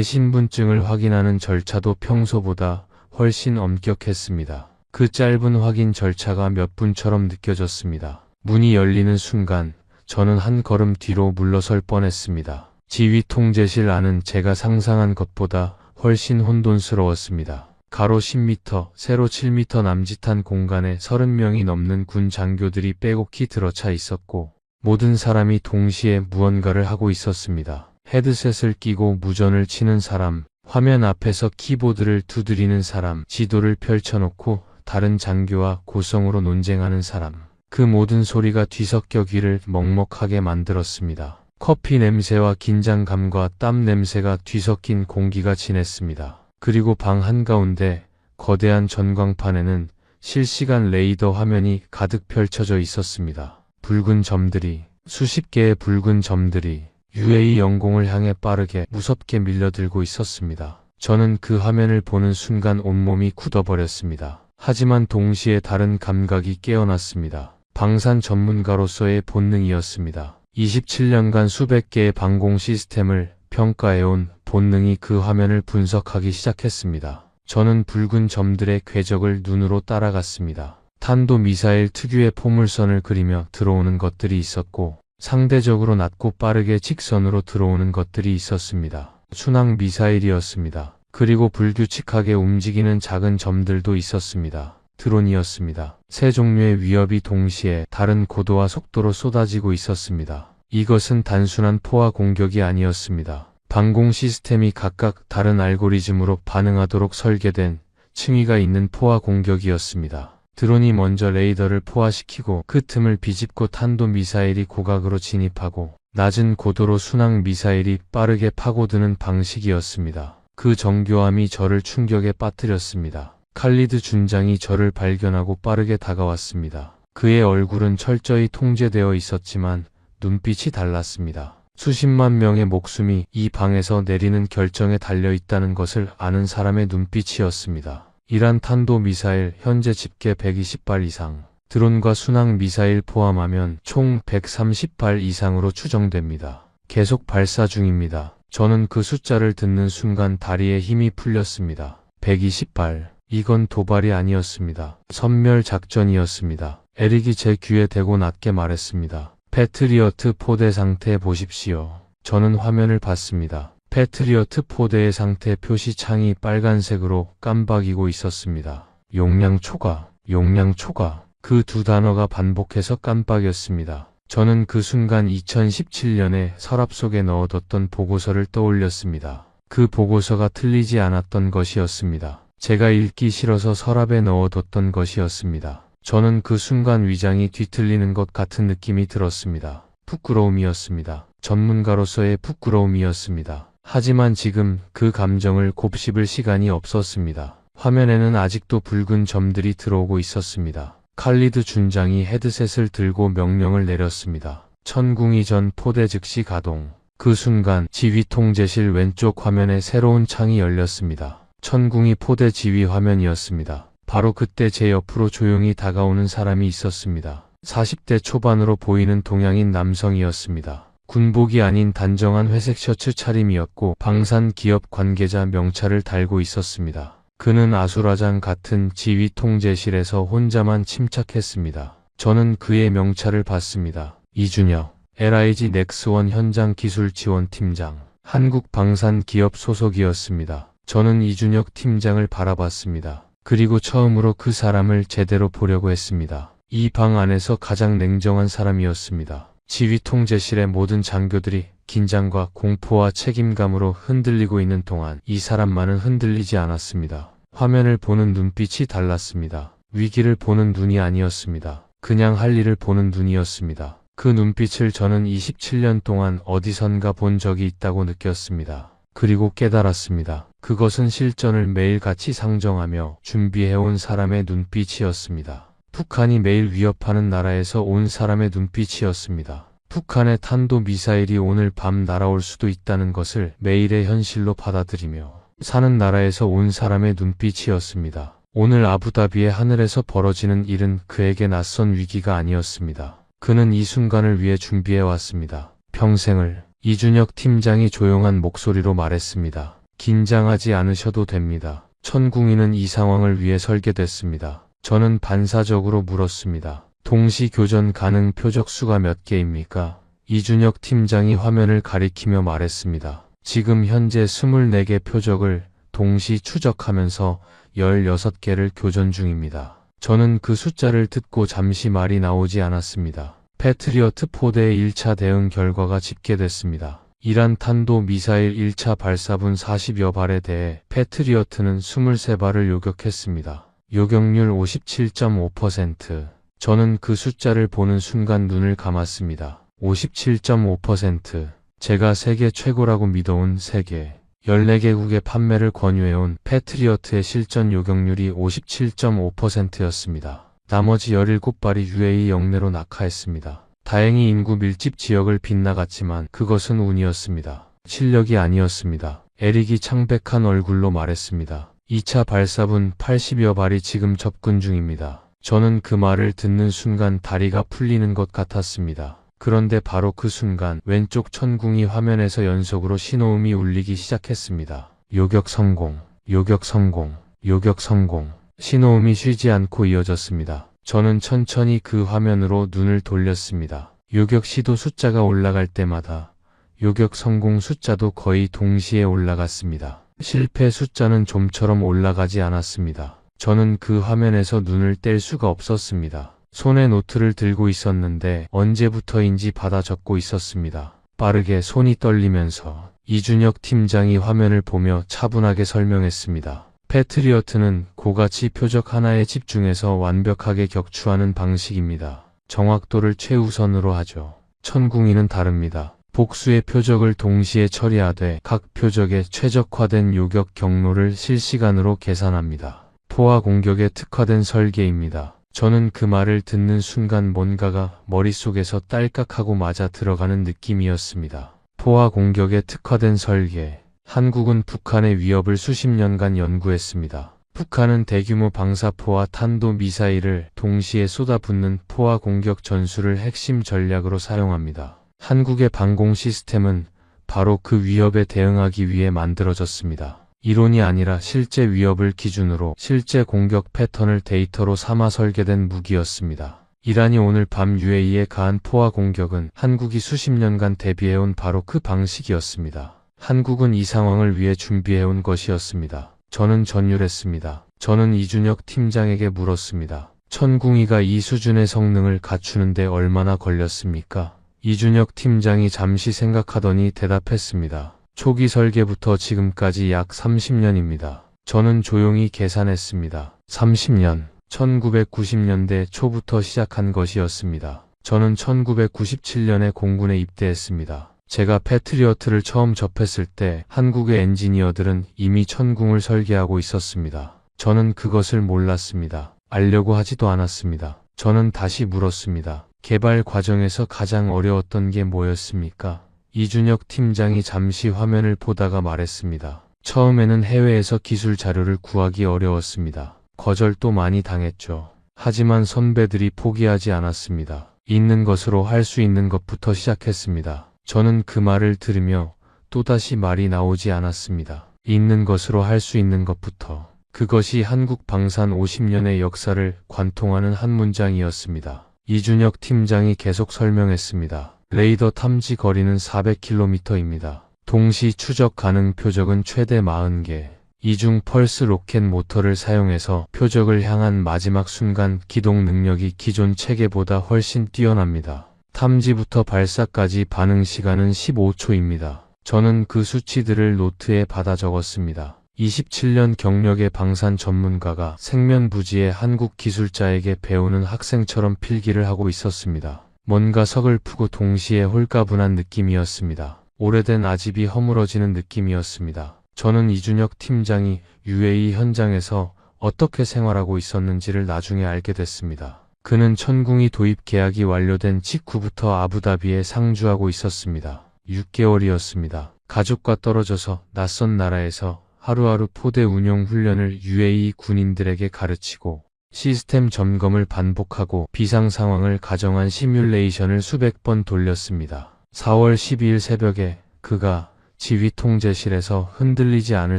신분증을 확인하는 절차도 평소보다 훨씬 엄격했습니다. 그 짧은 확인 절차가 몇 분처럼 느껴졌습니다. 문이 열리는 순간 저는 한 걸음 뒤로 물러설 뻔했습니다. 지휘 통제실 안은 제가 상상한 것보다 훨씬 혼돈스러웠습니다. 가로 10m, 세로 7m 남짓한 공간에 30명이 넘는 군 장교들이 빼곡히 들어차 있었고 모든 사람이 동시에 무언가를 하고 있었습니다. 헤드셋을 끼고 무전을 치는 사람, 화면 앞에서 키보드를 두드리는 사람, 지도를 펼쳐놓고 다른 장교와 고성으로 논쟁하는 사람. 그 모든 소리가 뒤섞여 귀를 먹먹하게 만들었습니다. 커피 냄새와 긴장감과 땀 냄새가 뒤섞인 공기가 진했습니다. 그리고 방 한가운데 거대한 전광판에는 실시간 레이더 화면이 가득 펼쳐져 있었습니다. 붉은 점들이, 수십 개의 붉은 점들이 UA 영공을 향해 빠르게 무섭게 밀려들고 있었습니다. 저는 그 화면을 보는 순간 온몸이 굳어버렸습니다. 하지만 동시에 다른 감각이 깨어났습니다. 방산 전문가로서의 본능이었습니다. 27년간 수백 개의 방공 시스템을 평가해온 본능이 그 화면을 분석하기 시작했습니다. 저는 붉은 점들의 궤적을 눈으로 따라갔습니다. 탄도미사일 특유의 포물선을 그리며 들어오는 것들이 있었고 상대적으로 낮고 빠르게 직선으로 들어오는 것들이 있었습니다. 순항 미사일이었습니다. 그리고 불규칙하게 움직이는 작은 점들도 있었습니다. 드론이었습니다. 세 종류의 위협이 동시에 다른 고도와 속도로 쏟아지고 있었습니다. 이것은 단순한 포화 공격이 아니었습니다. 방공 시스템이 각각 다른 알고리즘으로 반응하도록 설계된 층위가 있는 포화 공격이었습니다. 드론이 먼저 레이더를 포화시키고 그 틈을 비집고 탄도미사일이 고각으로 진입하고 낮은 고도로 순항 미사일이 빠르게 파고드는 방식이었습니다. 그 정교함이 저를 충격에 빠뜨렸습니다. 칼리드 준장이 저를 발견하고 빠르게 다가왔습니다. 그의 얼굴은 철저히 통제되어 있었지만 눈빛이 달랐습니다. 수십만 명의 목숨이 이 방에서 내리는 결정에 달려있다는 것을 아는 사람의 눈빛이었습니다. 이란 탄도미사일 현재 집계 120발 이상, 드론과 순항 미사일 포함하면 총 130발 이상으로 추정됩니다. 계속 발사 중입니다. 저는 그 숫자를 듣는 순간 다리에 힘이 풀렸습니다. 120발. 이건 도발이 아니었습니다. 선멸 작전이었습니다. 에릭이 제 귀에 대고 낮게 말했습니다. 패트리어트 포대 상태 보십시오. 저는 화면을 봤습니다. 패트리어트 포대의 상태 표시창이 빨간색으로 깜박이고 있었습니다. 용량 초과, 용량 초과. 그 두 단어가 반복해서 깜빡였습니다. 저는 그 순간 2017년에 서랍 속에 넣어뒀던 보고서를 떠올렸습니다. 그 보고서가 틀리지 않았던 것이었습니다. 제가 읽기 싫어서 서랍에 넣어뒀던 것이었습니다. 저는 그 순간 위장이 뒤틀리는 것 같은 느낌이 들었습니다. 부끄러움이었습니다. 전문가로서의 부끄러움이었습니다. 하지만 지금 그 감정을 곱씹을 시간이 없었습니다. 화면에는 아직도 붉은 점들이 들어오고 있었습니다. 칼리드 준장이 헤드셋을 들고 명령을 내렸습니다. 천궁이 전 포대 즉시 가동. 그 순간 지휘 통제실 왼쪽 화면에 새로운 창이 열렸습니다. 천궁이 포대 지휘 화면이었습니다. 바로 그때 제 옆으로 조용히 다가오는 사람이 있었습니다. 40대 초반으로 보이는 동양인 남성이었습니다. 군복이 아닌 단정한 회색 셔츠 차림이었고 방산 기업 관계자 명찰을 달고 있었습니다. 그는 아수라장 같은 지휘 통제실에서 혼자만 침착했습니다. 저는 그의 명찰을 봤습니다. 이준혁, LIG 넥스원 현장 기술 지원 팀장, 한국 방산 기업 소속이었습니다. 저는 이준혁 팀장을 바라봤습니다. 그리고 처음으로 그 사람을 제대로 보려고 했습니다. 이 방 안에서 가장 냉정한 사람이었습니다. 지휘 통제실의 모든 장교들이 긴장과 공포와 책임감으로 흔들리고 있는 동안 이 사람만은 흔들리지 않았습니다. 화면을 보는 눈빛이 달랐습니다. 위기를 보는 눈이 아니었습니다. 그냥 할 일을 보는 눈이었습니다. 그 눈빛을 저는 27년 동안 어디선가 본 적이 있다고 느꼈습니다. 그리고 깨달았습니다. 그것은 실전을 매일 같이 상정하며 준비해온 사람의 눈빛이었습니다. 북한이 매일 위협하는 나라에서 온 사람의 눈빛이었습니다. 북한의 탄도미사일이 오늘 밤 날아올 수도 있다는 것을 매일의 현실로 받아들이며 사는 나라에서 온 사람의 눈빛이었습니다. 오늘 아부다비의 하늘에서 벌어지는 일은 그에게 낯선 위기가 아니었습니다. 그는 이 순간을 위해 준비해왔습니다. 평생을. 이준혁 팀장이 조용한 목소리로 말했습니다. 긴장하지 않으셔도 됩니다. 천궁이는 이 상황을 위해 설계됐습니다. 저는 반사적으로 물었습니다. 동시 교전 가능 표적 수가 몇 개입니까? 이준혁 팀장이 화면을 가리키며 말했습니다. 지금 현재 24개 표적을 동시 추적하면서 16개를 교전 중입니다. 저는 그 숫자를 듣고 잠시 말이 나오지 않았습니다. 패트리어트 포대의 1차 대응 결과가 집계됐습니다. 이란 탄도 미사일 1차 발사분 40여 발에 대해 패트리어트는 23발을 요격했습니다. 요격률 57.5%. 저는 그 숫자를 보는 순간 눈을 감았습니다. 57.5%. 제가 세계 최고라고 믿어온 세계 14개국의 판매를 권유해온 패트리어트의 실전 요격률이 57.5%였습니다. 나머지 17발이 UAE 영내로 낙하했습니다. 다행히 인구 밀집 지역을 빗나갔지만 그것은 운이었습니다. 실력이 아니었습니다. 에릭이 창백한 얼굴로 말했습니다. 2차 발사분 80여 발이 지금 접근 중입니다. 저는 그 말을 듣는 순간 다리가 풀리는 것 같았습니다. 그런데 바로 그 순간 왼쪽 천궁이 화면에서 연속으로 신호음이 울리기 시작했습니다. 요격 성공, 요격 성공, 요격 성공. 신호음이 쉬지 않고 이어졌습니다. 저는 천천히 그 화면으로 눈을 돌렸습니다. 요격 시도 숫자가 올라갈 때마다 요격 성공 숫자도 거의 동시에 올라갔습니다. 실패 숫자는 좀처럼 올라가지 않았습니다. 저는 그 화면에서 눈을 뗄 수가 없었습니다. 손에 노트를 들고 있었는데 언제부터인지 받아 적고 있었습니다. 빠르게 손이 떨리면서 이준혁 팀장이 화면을 보며 차분하게 설명했습니다. 패트리어트는 고가치 표적 하나에 집중해서 완벽하게 격추하는 방식입니다. 정확도를 최우선으로 하죠. 천궁이는 다릅니다. 복수의 표적을 동시에 처리하되 각 표적에 최적화된 요격 경로를 실시간으로 계산합니다. 포화 공격에 특화된 설계입니다. 저는 그 말을 듣는 순간 뭔가가 머릿속에서 딸깍하고 맞아 들어가는 느낌이었습니다. 포화 공격에 특화된 설계. 한국은 북한의 위협을 수십 년간 연구했습니다. 북한은 대규모 방사포와 탄도미사일을 동시에 쏟아붓는 포화 공격 전술을 핵심 전략으로 사용합니다. 한국의 방공 시스템은 바로 그 위협에 대응하기 위해 만들어졌습니다. 이론이 아니라 실제 위협을 기준으로 실제 공격 패턴을 데이터로 삼아 설계된 무기였습니다. 이란이 오늘 밤 UAE에 가한 포화 공격은 한국이 수십 년간 대비해온 바로 그 방식이었습니다. 한국은 이 상황을 위해 준비해온 것이었습니다. 저는 전율했습니다. 저는 이준혁 팀장에게 물었습니다. 천궁이가 이 수준의 성능을 갖추는데 얼마나 걸렸습니까? 이준혁 팀장이 잠시 생각하더니 대답했습니다. 초기 설계부터 지금까지 약 30년입니다. 저는 조용히 계산했습니다. 30년. 1990년대 초부터 시작한 것이었습니다. 저는 1997년에 공군에 입대했습니다. 제가 패트리어트를 처음 접했을 때 한국의 엔지니어들은 이미 천궁을 설계하고 있었습니다. 저는 그것을 몰랐습니다. 알려고 하지도 않았습니다. 저는 다시 물었습니다. 개발 과정에서 가장 어려웠던 게 뭐였습니까? 이준혁 팀장이 잠시 화면을 보다가 말했습니다. 처음에는 해외에서 기술 자료를 구하기 어려웠습니다. 거절도 많이 당했죠. 하지만 선배들이 포기하지 않았습니다. 있는 것으로 할 수 있는 것부터 시작했습니다. 저는 그 말을 들으며 또다시 말이 나오지 않았습니다. 있는 것으로 할 수 있는 것부터. 그것이 한국 방산 50년의 역사를 관통하는 한 문장이었습니다. 이준혁 팀장이 계속 설명했습니다. 레이더 탐지 거리는 400km입니다. 동시 추적 가능 표적은 최대 40개. 이중 펄스 로켓 모터를 사용해서 표적을 향한 마지막 순간 기동 능력이 기존 체계보다 훨씬 뛰어납니다. 탐지부터 발사까지 반응 시간은 15초입니다. 저는 그 수치들을 노트에 받아 적었습니다. 27년 경력의 방산 전문가가 생면부지의 한국 기술자에게 배우는 학생처럼 필기를 하고 있었습니다. 뭔가 서글프고 동시에 홀가분한 느낌이었습니다. 오래된 아집이 허물어지는 느낌이었습니다. 저는 이준혁 팀장이 UAE 현장에서 어떻게 생활하고 있었는지를 나중에 알게 됐습니다. 그는 천궁이 도입 계약이 완료된 직후부터 아부다비에 상주하고 있었습니다. 6개월이었습니다. 가족과 떨어져서 낯선 나라에서 하루하루 포대 운용 훈련을 UAE 군인들에게 가르치고 시스템 점검을 반복하고 비상 상황을 가정한 시뮬레이션을 수백 번 돌렸습니다. 4월 12일 새벽에 그가 지휘 통제실에서 흔들리지 않을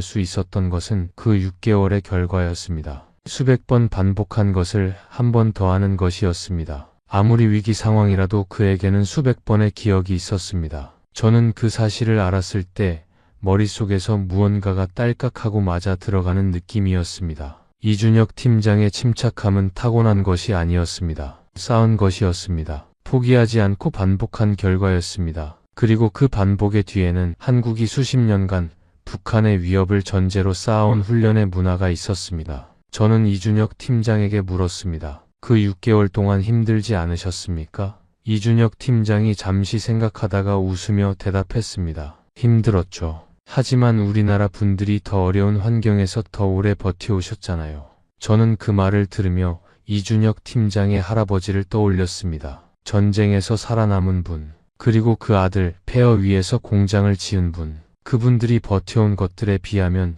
수 있었던 것은 그 6개월의 결과였습니다. 수백 번 반복한 것을 한 번 더 하는 것이었습니다. 아무리 위기 상황이라도 그에게는 수백 번의 기억이 있었습니다. 저는 그 사실을 알았을 때 머릿속에서 무언가가 딸깍하고 맞아 들어가는 느낌이었습니다. 이준혁 팀장의 침착함은 타고난 것이 아니었습니다. 쌓은 것이었습니다. 포기하지 않고 반복한 결과였습니다. 그리고 그 반복의 뒤에는 한국이 수십 년간 북한의 위협을 전제로 쌓아온 훈련의 문화가 있었습니다. 저는 이준혁 팀장에게 물었습니다. 그 6개월 동안 힘들지 않으셨습니까? 이준혁 팀장이 잠시 생각하다가 웃으며 대답했습니다. 힘들었죠. 하지만 우리나라 분들이 더 어려운 환경에서 더 오래 버텨오셨잖아요. 저는 그 말을 들으며 이준혁 팀장의 할아버지를 떠올렸습니다. 전쟁에서 살아남은 분, 그리고 그 아들 폐허 위에서 공장을 지은 분. 그분들이 버텨온 것들에 비하면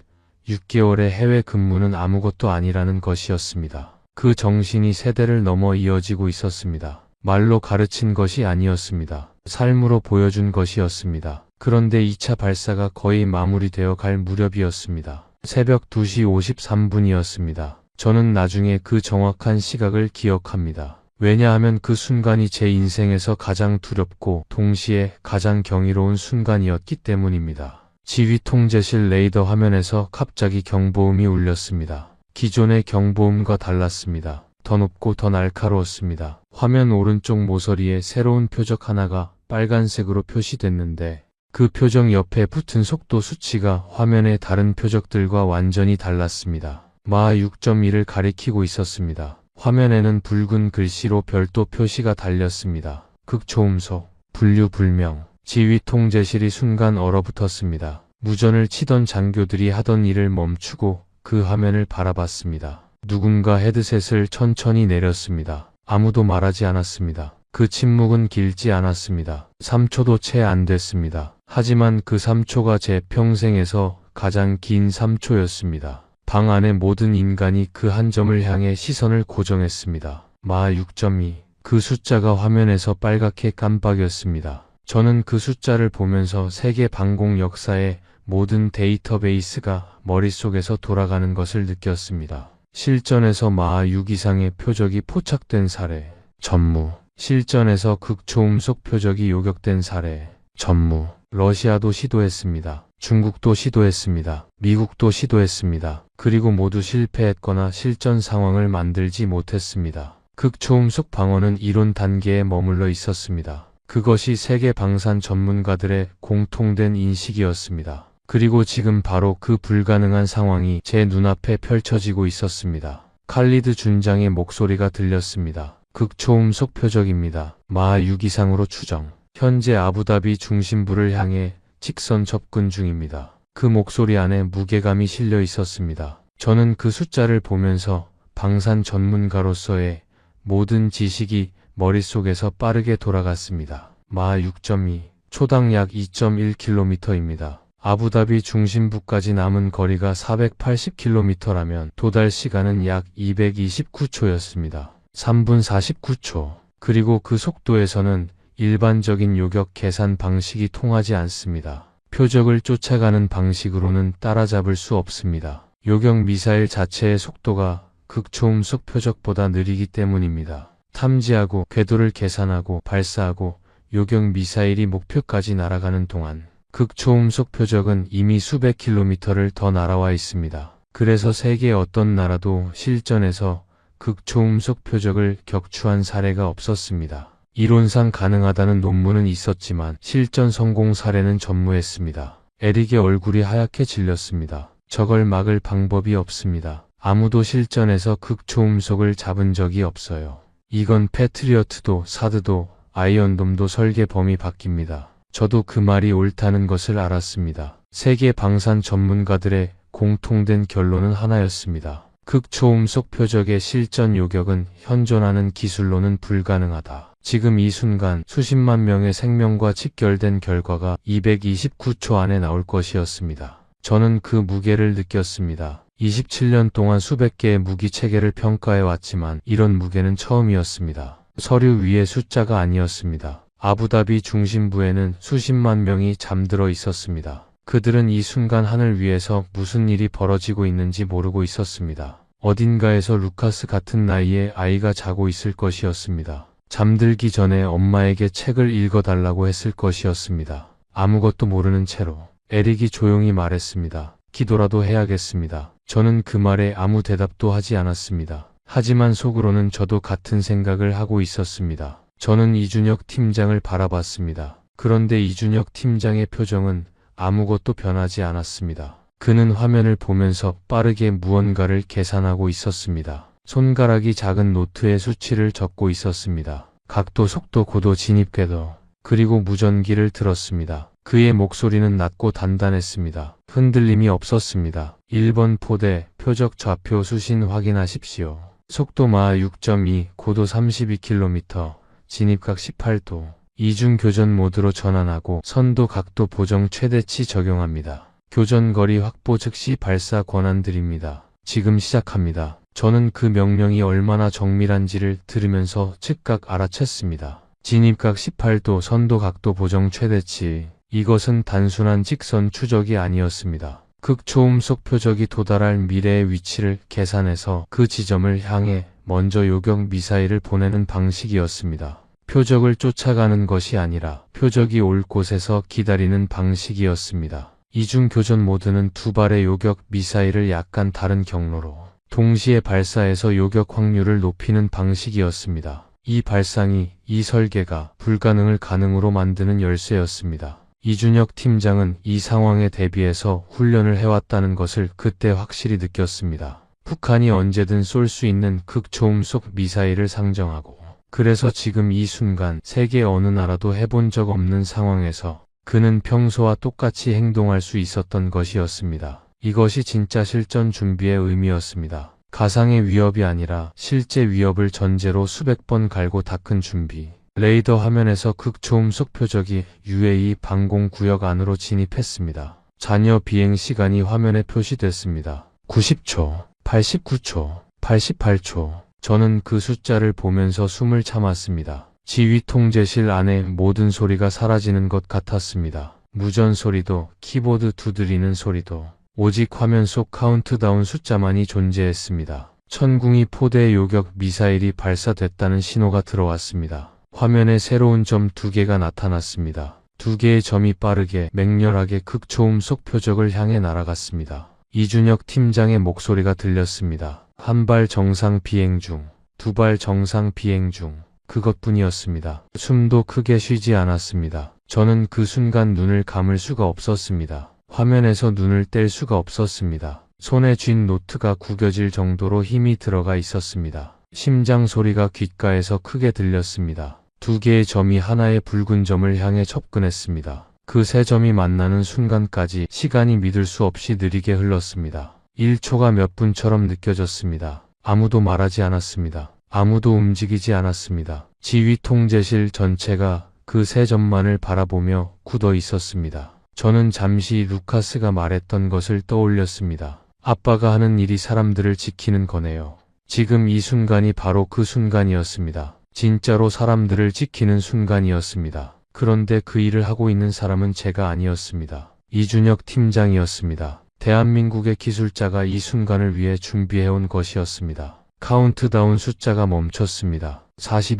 6개월의 해외 근무는 아무것도 아니라는 것이었습니다. 그 정신이 세대를 넘어 이어지고 있었습니다. 말로 가르친 것이 아니었습니다. 삶으로 보여준 것이었습니다. 그런데 2차 발사가 거의 마무리되어 갈 무렵이었습니다. 새벽 2시 53분이었습니다. 저는 나중에 그 정확한 시각을 기억합니다. 왜냐하면 그 순간이 제 인생에서 가장 두렵고 동시에 가장 경이로운 순간이었기 때문입니다. 지휘 통제실 레이더 화면에서 갑자기 경보음이 울렸습니다. 기존의 경보음과 달랐습니다. 더 높고 더 날카로웠습니다. 화면 오른쪽 모서리에 새로운 표적 하나가 빨간색으로 표시됐는데 그 표적 옆에 붙은 속도 수치가 화면의 다른 표적들과 완전히 달랐습니다. 마하 6.1을 가리키고 있었습니다. 화면에는 붉은 글씨로 별도 표시가 달렸습니다. 극초음속, 분류불명, 지휘 통제실이 순간 얼어붙었습니다. 무전을 치던 장교들이 하던 일을 멈추고 그 화면을 바라봤습니다. 누군가 헤드셋을 천천히 내렸습니다. 아무도 말하지 않았습니다. 그 침묵은 길지 않았습니다. 3초도 채 안 됐습니다. 하지만 그 3초가 제 평생에서 가장 긴 3초였습니다. 방 안의 모든 인간이 그 한 점을 향해 시선을 고정했습니다. 마하 6.2. 그 숫자가 화면에서 빨갛게 깜빡였습니다. 저는 그 숫자를 보면서 세계 방공 역사의 모든 데이터베이스가 머릿속에서 돌아가는 것을 느꼈습니다. 실전에서 마하 6 이상의 표적이 포착된 사례, 전무. 실전에서 극초음속 표적이 요격된 사례, 전무. 러시아도 시도했습니다. 중국도 시도했습니다. 미국도 시도했습니다. 그리고 모두 실패했거나 실전 상황을 만들지 못했습니다. 극초음속 방어는 이론 단계에 머물러 있었습니다. 그것이 세계 방산 전문가들의 공통된 인식이었습니다. 그리고 지금 바로 그 불가능한 상황이 제 눈앞에 펼쳐지고 있었습니다. 칼리드 준장의 목소리가 들렸습니다. 극초음속 표적입니다. 마하 6 이상으로 추정. 현재 아부다비 중심부를 향해 직선 접근 중입니다. 그 목소리 안에 무게감이 실려 있었습니다. 저는 그 숫자를 보면서 방산 전문가로서의 모든 지식이 머릿속에서 빠르게 돌아갔습니다. 마하 6.2, 초당 약 2.1km입니다. 아부다비 중심부까지 남은 거리가 480km라면 도달 시간은 약 229초였습니다. 3분 49초. 그리고 그 속도에서는 일반적인 요격 계산 방식이 통하지 않습니다. 표적을 쫓아가는 방식으로는 따라잡을 수 없습니다. 요격 미사일 자체의 속도가 극초음속 표적보다 느리기 때문입니다. 탐지하고 궤도를 계산하고 발사하고 요격 미사일이 목표까지 날아가는 동안 극초음속 표적은 이미 수백 킬로미터를 더 날아와 있습니다. 그래서 세계 어떤 나라도 실전에서 극초음속 표적을 격추한 사례가 없었습니다. 이론상 가능하다는 논문은 있었지만 실전 성공 사례는 전무했습니다. 에릭의 얼굴이 하얗게 질렸습니다. 저걸 막을 방법이 없습니다. 아무도 실전에서 극초음속을 잡은 적이 없어요. 이건 패트리어트도 사드도 아이언돔도 설계 범위 바뀝니다. 저도 그 말이 옳다는 것을 알았습니다. 세계 방산 전문가들의 공통된 결론은 하나였습니다. 극초음속 표적의 실전 요격은 현존하는 기술로는 불가능하다. 지금 이 순간 수십만 명의 생명과 직결된 결과가 229초 안에 나올 것이었습니다. 저는 그 무게를 느꼈습니다. 27년 동안 수백 개의 무기 체계를 평가해 왔지만 이런 무게는 처음이었습니다. 서류 위의 숫자가 아니었습니다. 아부다비 중심부에는 수십만 명이 잠들어 있었습니다. 그들은 이 순간 하늘 위에서 무슨 일이 벌어지고 있는지 모르고 있었습니다. 어딘가에서 루카스 같은 나이의 아이가 자고 있을 것이었습니다. 잠들기 전에 엄마에게 책을 읽어달라고 했을 것이었습니다. 아무것도 모르는 채로 에릭이 조용히 말했습니다. 기도라도 해야겠습니다. 저는 그 말에 아무 대답도 하지 않았습니다. 하지만 속으로는 저도 같은 생각을 하고 있었습니다. 저는 이준혁 팀장을 바라봤습니다. 그런데 이준혁 팀장의 표정은 아무것도 변하지 않았습니다. 그는 화면을 보면서 빠르게 무언가를 계산하고 있었습니다. 손가락이 작은 노트에 수치를 적고 있었습니다. 각도, 속도, 고도, 진입 궤도, 그리고 무전기를 들었습니다. 그의 목소리는 낮고 단단했습니다. 흔들림이 없었습니다. 1번 포대, 표적 좌표 수신 확인하십시오. 속도 마 6.2, 고도 32km, 진입각 18도. 이중 교전 모드로 전환하고 선도 각도 보정 최대치 적용합니다. 교전 거리 확보 즉시 발사 권한 드립니다. 지금 시작합니다. 저는 그 명령이 얼마나 정밀한지를 들으면서 즉각 알아챘습니다. 진입각 18도, 선도 각도 보정 최대치. 이것은 단순한 직선 추적이 아니었습니다. 극초음속 표적이 도달할 미래의 위치를 계산해서 그 지점을 향해 먼저 요격 미사일을 보내는 방식이었습니다. 표적을 쫓아가는 것이 아니라 표적이 올 곳에서 기다리는 방식이었습니다. 이중 교전 모드는 두 발의 요격 미사일을 약간 다른 경로로 동시에 발사해서 요격 확률을 높이는 방식이었습니다. 이 발상이, 이 설계가 불가능을 가능으로 만드는 열쇠였습니다. 이준혁 팀장은 이 상황에 대비해서 훈련을 해왔다는 것을 그때 확실히 느꼈습니다. 북한이 언제든 쏠 수 있는 극초음속 미사일을 상정하고, 그래서 지금 이 순간 세계 어느 나라도 해본 적 없는 상황에서 그는 평소와 똑같이 행동할 수 있었던 것이었습니다. 이것이 진짜 실전 준비의 의미였습니다. 가상의 위협이 아니라 실제 위협을 전제로 수백 번 갈고 닦은 준비. 레이더 화면에서 극초음속 표적이 UAE 방공구역 안으로 진입했습니다. 잔여 비행 시간이 화면에 표시됐습니다. 90초, 89초, 88초. 저는 그 숫자를 보면서 숨을 참았습니다. 지휘 통제실 안에 모든 소리가 사라지는 것 같았습니다. 무전 소리도, 키보드 두드리는 소리도, 오직 화면 속 카운트다운 숫자만이 존재했습니다. 천궁이 포대 요격 미사일이 발사됐다는 신호가 들어왔습니다. 화면에 새로운 점 2개가 나타났습니다. 2개의 점이 빠르게 맹렬하게 극초음속 표적을 향해 날아갔습니다. 이준혁 팀장의 목소리가 들렸습니다. 한 발 정상 비행 중, 2발 정상 비행 중. 그것뿐이었습니다. 숨도 크게 쉬지 않았습니다. 저는 그 순간 눈을 감을 수가 없었습니다. 화면에서 눈을 뗄 수가 없었습니다. 손에 쥔 노트가 구겨질 정도로 힘이 들어가 있었습니다. 심장 소리가 귓가에서 크게 들렸습니다. 2개의 점이 하나의 붉은 점을 향해 접근했습니다. 그 세 점이 만나는 순간까지 시간이 믿을 수 없이 느리게 흘렀습니다. 1초가 몇 분처럼 느껴졌습니다. 아무도 말하지 않았습니다. 아무도 움직이지 않았습니다. 지휘 통제실 전체가 그 세 점만을 바라보며 굳어 있었습니다. 저는 잠시 루카스가 말했던 것을 떠올렸습니다. 아빠가 하는 일이 사람들을 지키는 거네요. 지금 이 순간이 바로 그 순간이었습니다. 진짜로 사람들을 지키는 순간이었습니다. 그런데 그 일을 하고 있는 사람은 제가 아니었습니다. 이준혁 팀장이었습니다. 대한민국의 기술자가 이 순간을 위해 준비해온 것이었습니다. 카운트다운 숫자가 멈췄습니다.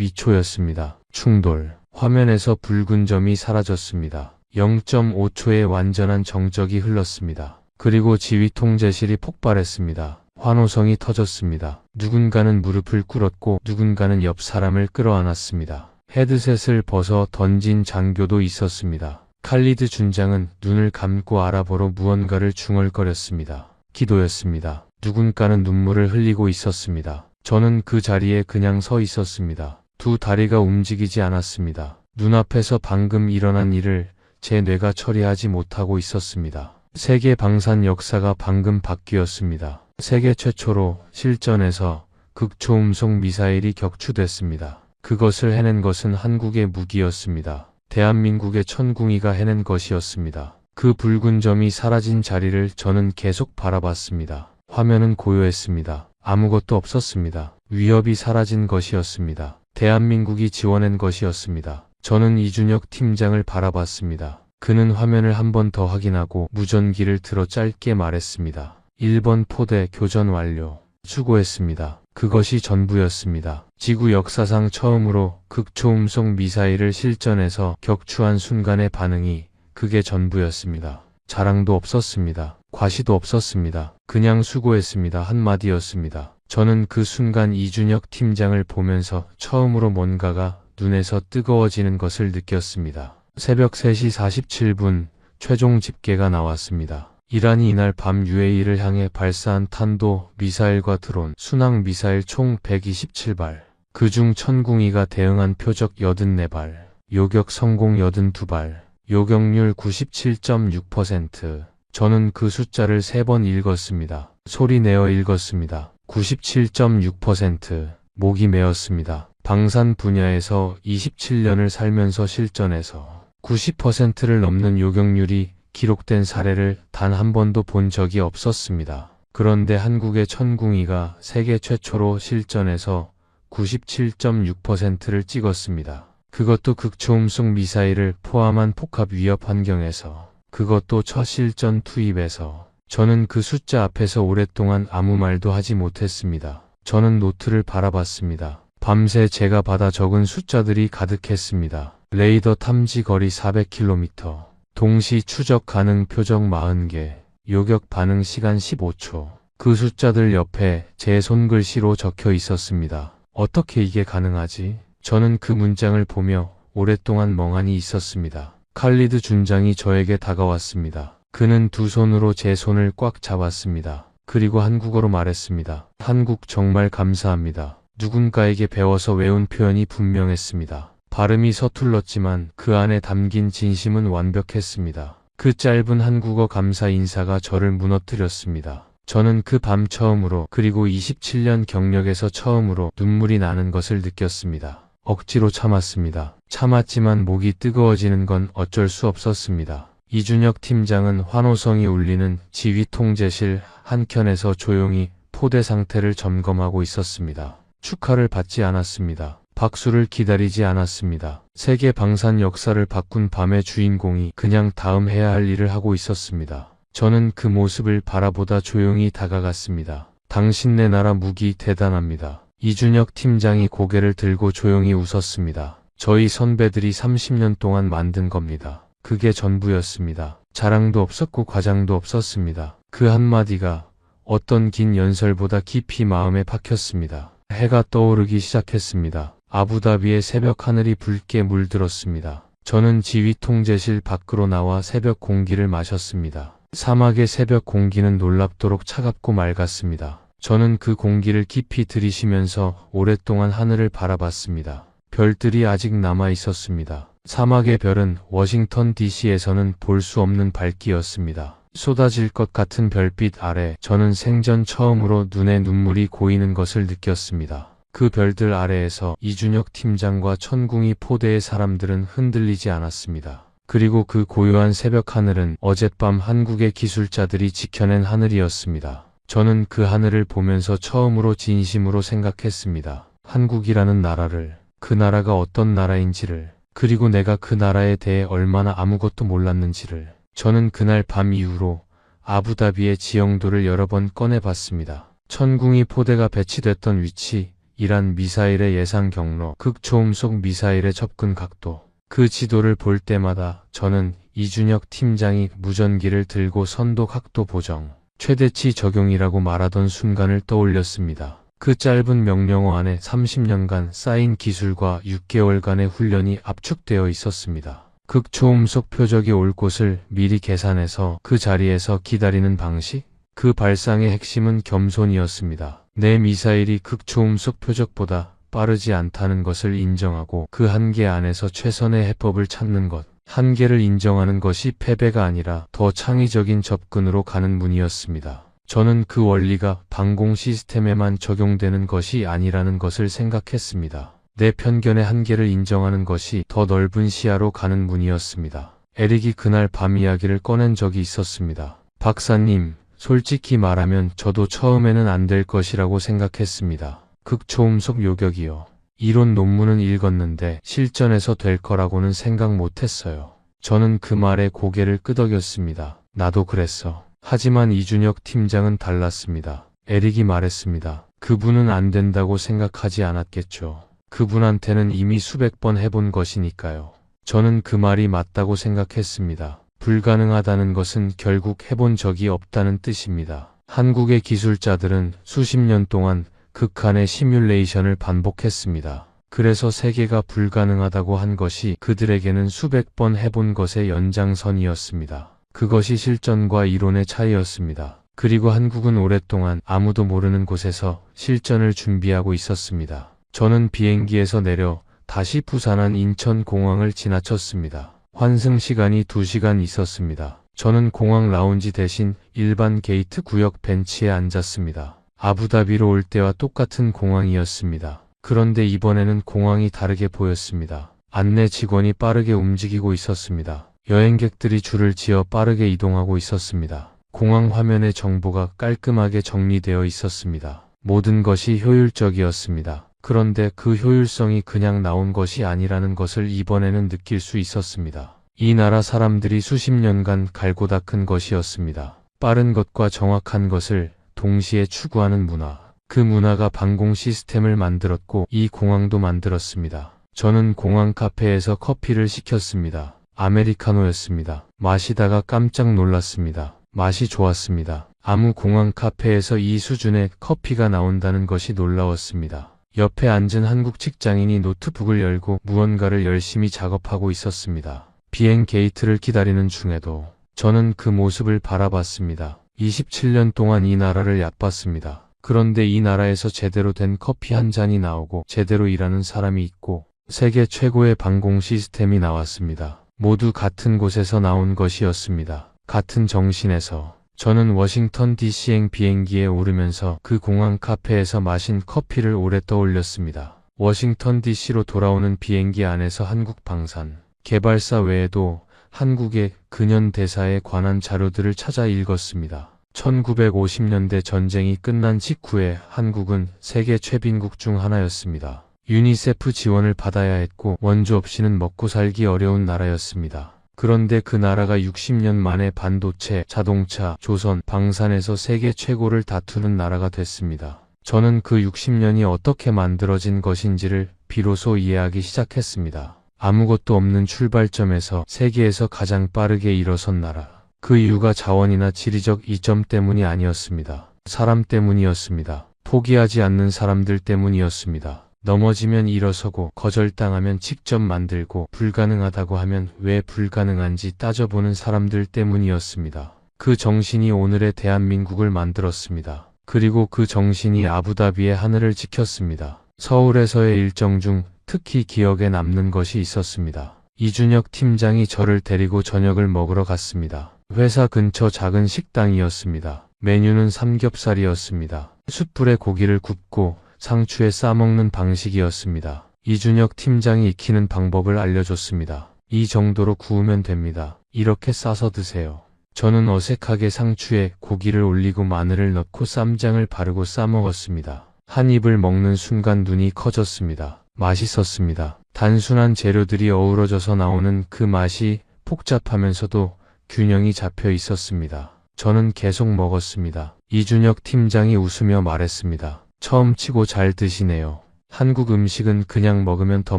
42초였습니다. 충돌. 화면에서 붉은 점이 사라졌습니다. 0.5초의 완전한 정적이 흘렀습니다. 그리고 지휘 통제실이 폭발했습니다. 환호성이 터졌습니다. 누군가는 무릎을 꿇었고 누군가는 옆 사람을 끌어안았습니다. 헤드셋을 벗어 던진 장교도 있었습니다. 칼리드 준장은 눈을 감고 알아보러 무언가를 중얼거렸습니다. 기도였습니다. 누군가는 눈물을 흘리고 있었습니다. 저는 그 자리에 그냥 서 있었습니다. 두 다리가 움직이지 않았습니다. 눈앞에서 방금 일어난 일을 제 뇌가 처리하지 못하고 있었습니다. 세계 방산 역사가 방금 바뀌었습니다. 세계 최초로 실전에서 극초음속 미사일이 격추됐습니다. 그것을 해낸 것은 한국의 무기였습니다. 대한민국의 천궁이가 해낸 것이었습니다. 그 붉은 점이 사라진 자리를 저는 계속 바라봤습니다. 화면은 고요했습니다. 아무것도 없었습니다. 위협이 사라진 것이었습니다. 대한민국이 지원한 것이었습니다. 저는 이준혁 팀장을 바라봤습니다. 그는 화면을 한 번 더 확인하고 무전기를 들어 짧게 말했습니다. 1번 포대 교전 완료. 수고했습니다. 그것이 전부였습니다. 지구 역사상 처음으로 극초음속 미사일을 실전에서 격추한 순간의 반응이 그게 전부였습니다. 자랑도 없었습니다. 과시도 없었습니다. 그냥 수고했습니다. 한마디였습니다. 저는 그 순간 이준혁 팀장을 보면서 처음으로 뭔가가 눈에서 뜨거워지는 것을 느꼈습니다. 새벽 3시 47분 최종 집계가 나왔습니다. 이란이 이날 밤 UAE를 향해 발사한 탄도 미사일과 드론, 순항 미사일 총 127발, 그중 천궁이가 대응한 표적 84발, 요격 성공 82발, 요격률 97.6%. 저는 그 숫자를 3번 읽었습니다. 소리 내어 읽었습니다. 97.6%. 목이 메었습니다. 방산 분야에서 27년을 살면서 실전에서 90%를 넘는 요격률이 기록된 사례를 단 한 번도 본 적이 없었습니다. 그런데 한국의 천궁이가 세계 최초로 실전에서 97.6%를 찍었습니다. 그것도 극초음속 미사일을 포함한 폭합 위협 환경에서, 그것도 첫 실전 투입에서. 저는 그 숫자 앞에서 오랫동안 아무 말도 하지 못했습니다. 저는 노트를 바라봤습니다. 밤새 제가 받아 적은 숫자들이 가득했습니다. 레이더 탐지 거리 400km, 동시 추적 가능 표적 40개, 요격 반응 시간 15초. 그 숫자들 옆에 제 손글씨로 적혀 있었습니다. 어떻게 이게 가능하지? 저는 그 문장을 보며 오랫동안 멍하니 있었습니다. 칼리드 준장이 저에게 다가왔습니다. 그는 두 손으로 제 손을 꽉 잡았습니다. 그리고 한국어로 말했습니다. 한국 정말 감사합니다. 누군가에게 배워서 외운 표현이 분명했습니다. 발음이 서툴렀지만 그 안에 담긴 진심은 완벽했습니다. 그 짧은 한국어 감사 인사가 저를 무너뜨렸습니다. 저는 그 밤 처음으로, 그리고 27년 경력에서 처음으로 눈물이 나는 것을 느꼈습니다. 억지로 참았습니다. 참았지만 목이 뜨거워지는 건 어쩔 수 없었습니다. 이준혁 팀장은 환호성이 울리는 지휘 통제실 한켠에서 조용히 포대 상태를 점검하고 있었습니다. 축하를 받지 않았습니다. 박수를 기다리지 않았습니다. 세계 방산 역사를 바꾼 밤의 주인공이 그냥 다음 해야 할 일을 하고 있었습니다. 저는 그 모습을 바라보다 조용히 다가갔습니다. 당신네 나라 무기 대단합니다. 이준혁 팀장이 고개를 들고 조용히 웃었습니다. 저희 선배들이 30년 동안 만든 겁니다. 그게 전부였습니다. 자랑도 없었고 과장도 없었습니다. 그 한마디가 어떤 긴 연설보다 깊이 마음에 박혔습니다. 해가 떠오르기 시작했습니다. 아부다비의 새벽 하늘이 붉게 물들었습니다. 저는 지휘 통제실 밖으로 나와 새벽 공기를 마셨습니다. 사막의 새벽 공기는 놀랍도록 차갑고 맑았습니다. 저는 그 공기를 깊이 들이쉬면서 오랫동안 하늘을 바라봤습니다. 별들이 아직 남아 있었습니다. 사막의 별은 워싱턴 DC에서는 볼 수 없는 밝기였습니다. 쏟아질 것 같은 별빛 아래 저는 생전 처음으로 눈에 눈물이 고이는 것을 느꼈습니다. 그 별들 아래에서 이준혁 팀장과 천궁이 포대의 사람들은 흔들리지 않았습니다. 그리고 그 고요한 새벽 하늘은 어젯밤 한국의 기술자들이 지켜낸 하늘이었습니다. 저는 그 하늘을 보면서 처음으로 진심으로 생각했습니다. 한국이라는 나라를, 그 나라가 어떤 나라인지를, 그리고 내가 그 나라에 대해 얼마나 아무것도 몰랐는지를. 저는 그날 밤 이후로 아부다비의 지형도를 여러 번 꺼내봤습니다. 천궁이 포대가 배치됐던 위치, 이란 미사일의 예상 경로, 극초음속 미사일의 접근 각도. 그 지도를 볼 때마다 저는 이준혁 팀장이 무전기를 들고 선도 각도 보정, 최대치 적용이라고 말하던 순간을 떠올렸습니다. 그 짧은 명령어 안에 30년간 쌓인 기술과 6개월간의 훈련이 압축되어 있었습니다. 극초음속 표적이 올 곳을 미리 계산해서 그 자리에서 기다리는 방식? 그 발상의 핵심은 겸손이었습니다. 내 미사일이 극초음속 표적보다 빠르지 않다는 것을 인정하고 그 한계 안에서 최선의 해법을 찾는 것. 한계를 인정하는 것이 패배가 아니라 더 창의적인 접근으로 가는 문이었습니다. 저는 그 원리가 방공 시스템에만 적용되는 것이 아니라는 것을 생각했습니다. 내 편견의 한계를 인정하는 것이 더 넓은 시야로 가는 문이었습니다. 에릭이 그날 밤 이야기를 꺼낸 적이 있었습니다. 박사님, 솔직히 말하면 저도 처음에는 안 될 것이라고 생각했습니다. 극초음속 요격이요. 이론 논문은 읽었는데 실전에서 될 거라고는 생각 못했어요. 저는 그 말에 고개를 끄덕였습니다. 나도 그랬어. 하지만 이준혁 팀장은 달랐습니다. 에릭이 말했습니다. 그분은 안 된다고 생각하지 않았겠죠. 그분한테는 이미 수백 번 해본 것이니까요. 저는 그 말이 맞다고 생각했습니다. 불가능하다는 것은 결국 해본 적이 없다는 뜻입니다. 한국의 기술자들은 수십 년 동안 극한의 시뮬레이션을 반복했습니다. 그래서 세계가 불가능하다고 한 것이 그들에게는 수백 번 해본 것의 연장선이었습니다. 그것이 실전과 이론의 차이였습니다. 그리고 한국은 오랫동안 아무도 모르는 곳에서 실전을 준비하고 있었습니다. 저는 비행기에서 내려 다시 부산한 인천공항을 지나쳤습니다. 환승 시간이 2시간 있었습니다. 저는 공항 라운지 대신 일반 게이트 구역 벤치에 앉았습니다. 아부다비로 올 때와 똑같은 공항이었습니다. 그런데 이번에는 공항이 다르게 보였습니다. 안내 직원이 빠르게 움직이고 있었습니다. 여행객들이 줄을 지어 빠르게 이동하고 있었습니다. 공항 화면의 정보가 깔끔하게 정리되어 있었습니다. 모든 것이 효율적이었습니다. 그런데 그 효율성이 그냥 나온 것이 아니라는 것을 이번에는 느낄 수 있었습니다. 이 나라 사람들이 수십 년간 갈고 닦은 것이었습니다. 빠른 것과 정확한 것을 동시에 추구하는 문화. 그 문화가 방공 시스템을 만들었고 이 공항도 만들었습니다. 저는 공항 카페에서 커피를 시켰습니다. 아메리카노였습니다. 마시다가 깜짝 놀랐습니다. 맛이 좋았습니다. 아무 공항 카페에서 이 수준의 커피가 나온다는 것이 놀라웠습니다. 옆에 앉은 한국 직장인이 노트북을 열고 무언가를 열심히 작업하고 있었습니다. 비행 게이트를 기다리는 중에도 저는 그 모습을 바라봤습니다. 27년 동안 이 나라를 얕봤습니다. 그런데 이 나라에서 제대로 된 커피 한 잔이 나오고 제대로 일하는 사람이 있고 세계 최고의 방공 시스템이 나왔습니다. 모두 같은 곳에서 나온 것이었습니다. 같은 정신에서. 저는 워싱턴 DC행 비행기에 오르면서 그 공항 카페에서 마신 커피를 오래 떠올렸습니다. 워싱턴 DC로 돌아오는 비행기 안에서 한국 방산, 개발사 외에도 한국의 근현대사에 관한 자료들을 찾아 읽었습니다. 1950년대 전쟁이 끝난 직후에 한국은 세계 최빈국 중 하나였습니다. 유니세프 지원을 받아야 했고 원조 없이는 먹고 살기 어려운 나라였습니다. 그런데 그 나라가 60년 만에 반도체, 자동차, 조선, 방산에서 세계 최고를 다투는 나라가 됐습니다. 저는 그 60년이 어떻게 만들어진 것인지를 비로소 이해하기 시작했습니다. 아무것도 없는 출발점에서 세계에서 가장 빠르게 일어선 나라. 그 이유가 자원이나 지리적 이점 때문이 아니었습니다. 사람 때문이었습니다. 포기하지 않는 사람들 때문이었습니다. 넘어지면 일어서고 거절당하면 직접 만들고 불가능하다고 하면 왜 불가능한지 따져보는 사람들 때문이었습니다. 그 정신이 오늘의 대한민국을 만들었습니다. 그리고 그 정신이 아부다비의 하늘을 지켰습니다. 서울에서의 일정 중 특히 기억에 남는 것이 있었습니다. 이준혁 팀장이 저를 데리고 저녁을 먹으러 갔습니다. 회사 근처 작은 식당이었습니다. 메뉴는 삼겹살이었습니다. 숯불에 고기를 굽고 상추에 싸먹는 방식이었습니다. 이준혁 팀장이 익히는 방법을 알려줬습니다. 이 정도로 구우면 됩니다. 이렇게 싸서 드세요. 저는 어색하게 상추에 고기를 올리고 마늘을 넣고 쌈장을 바르고 싸먹었습니다. 한 입을 먹는 순간 눈이 커졌습니다. 맛있었습니다. 단순한 재료들이 어우러져서 나오는 그 맛이 복잡하면서도 균형이 잡혀 있었습니다. 저는 계속 먹었습니다. 이준혁 팀장이 웃으며 말했습니다. 처음 치고 잘 드시네요. 한국 음식은 그냥 먹으면 더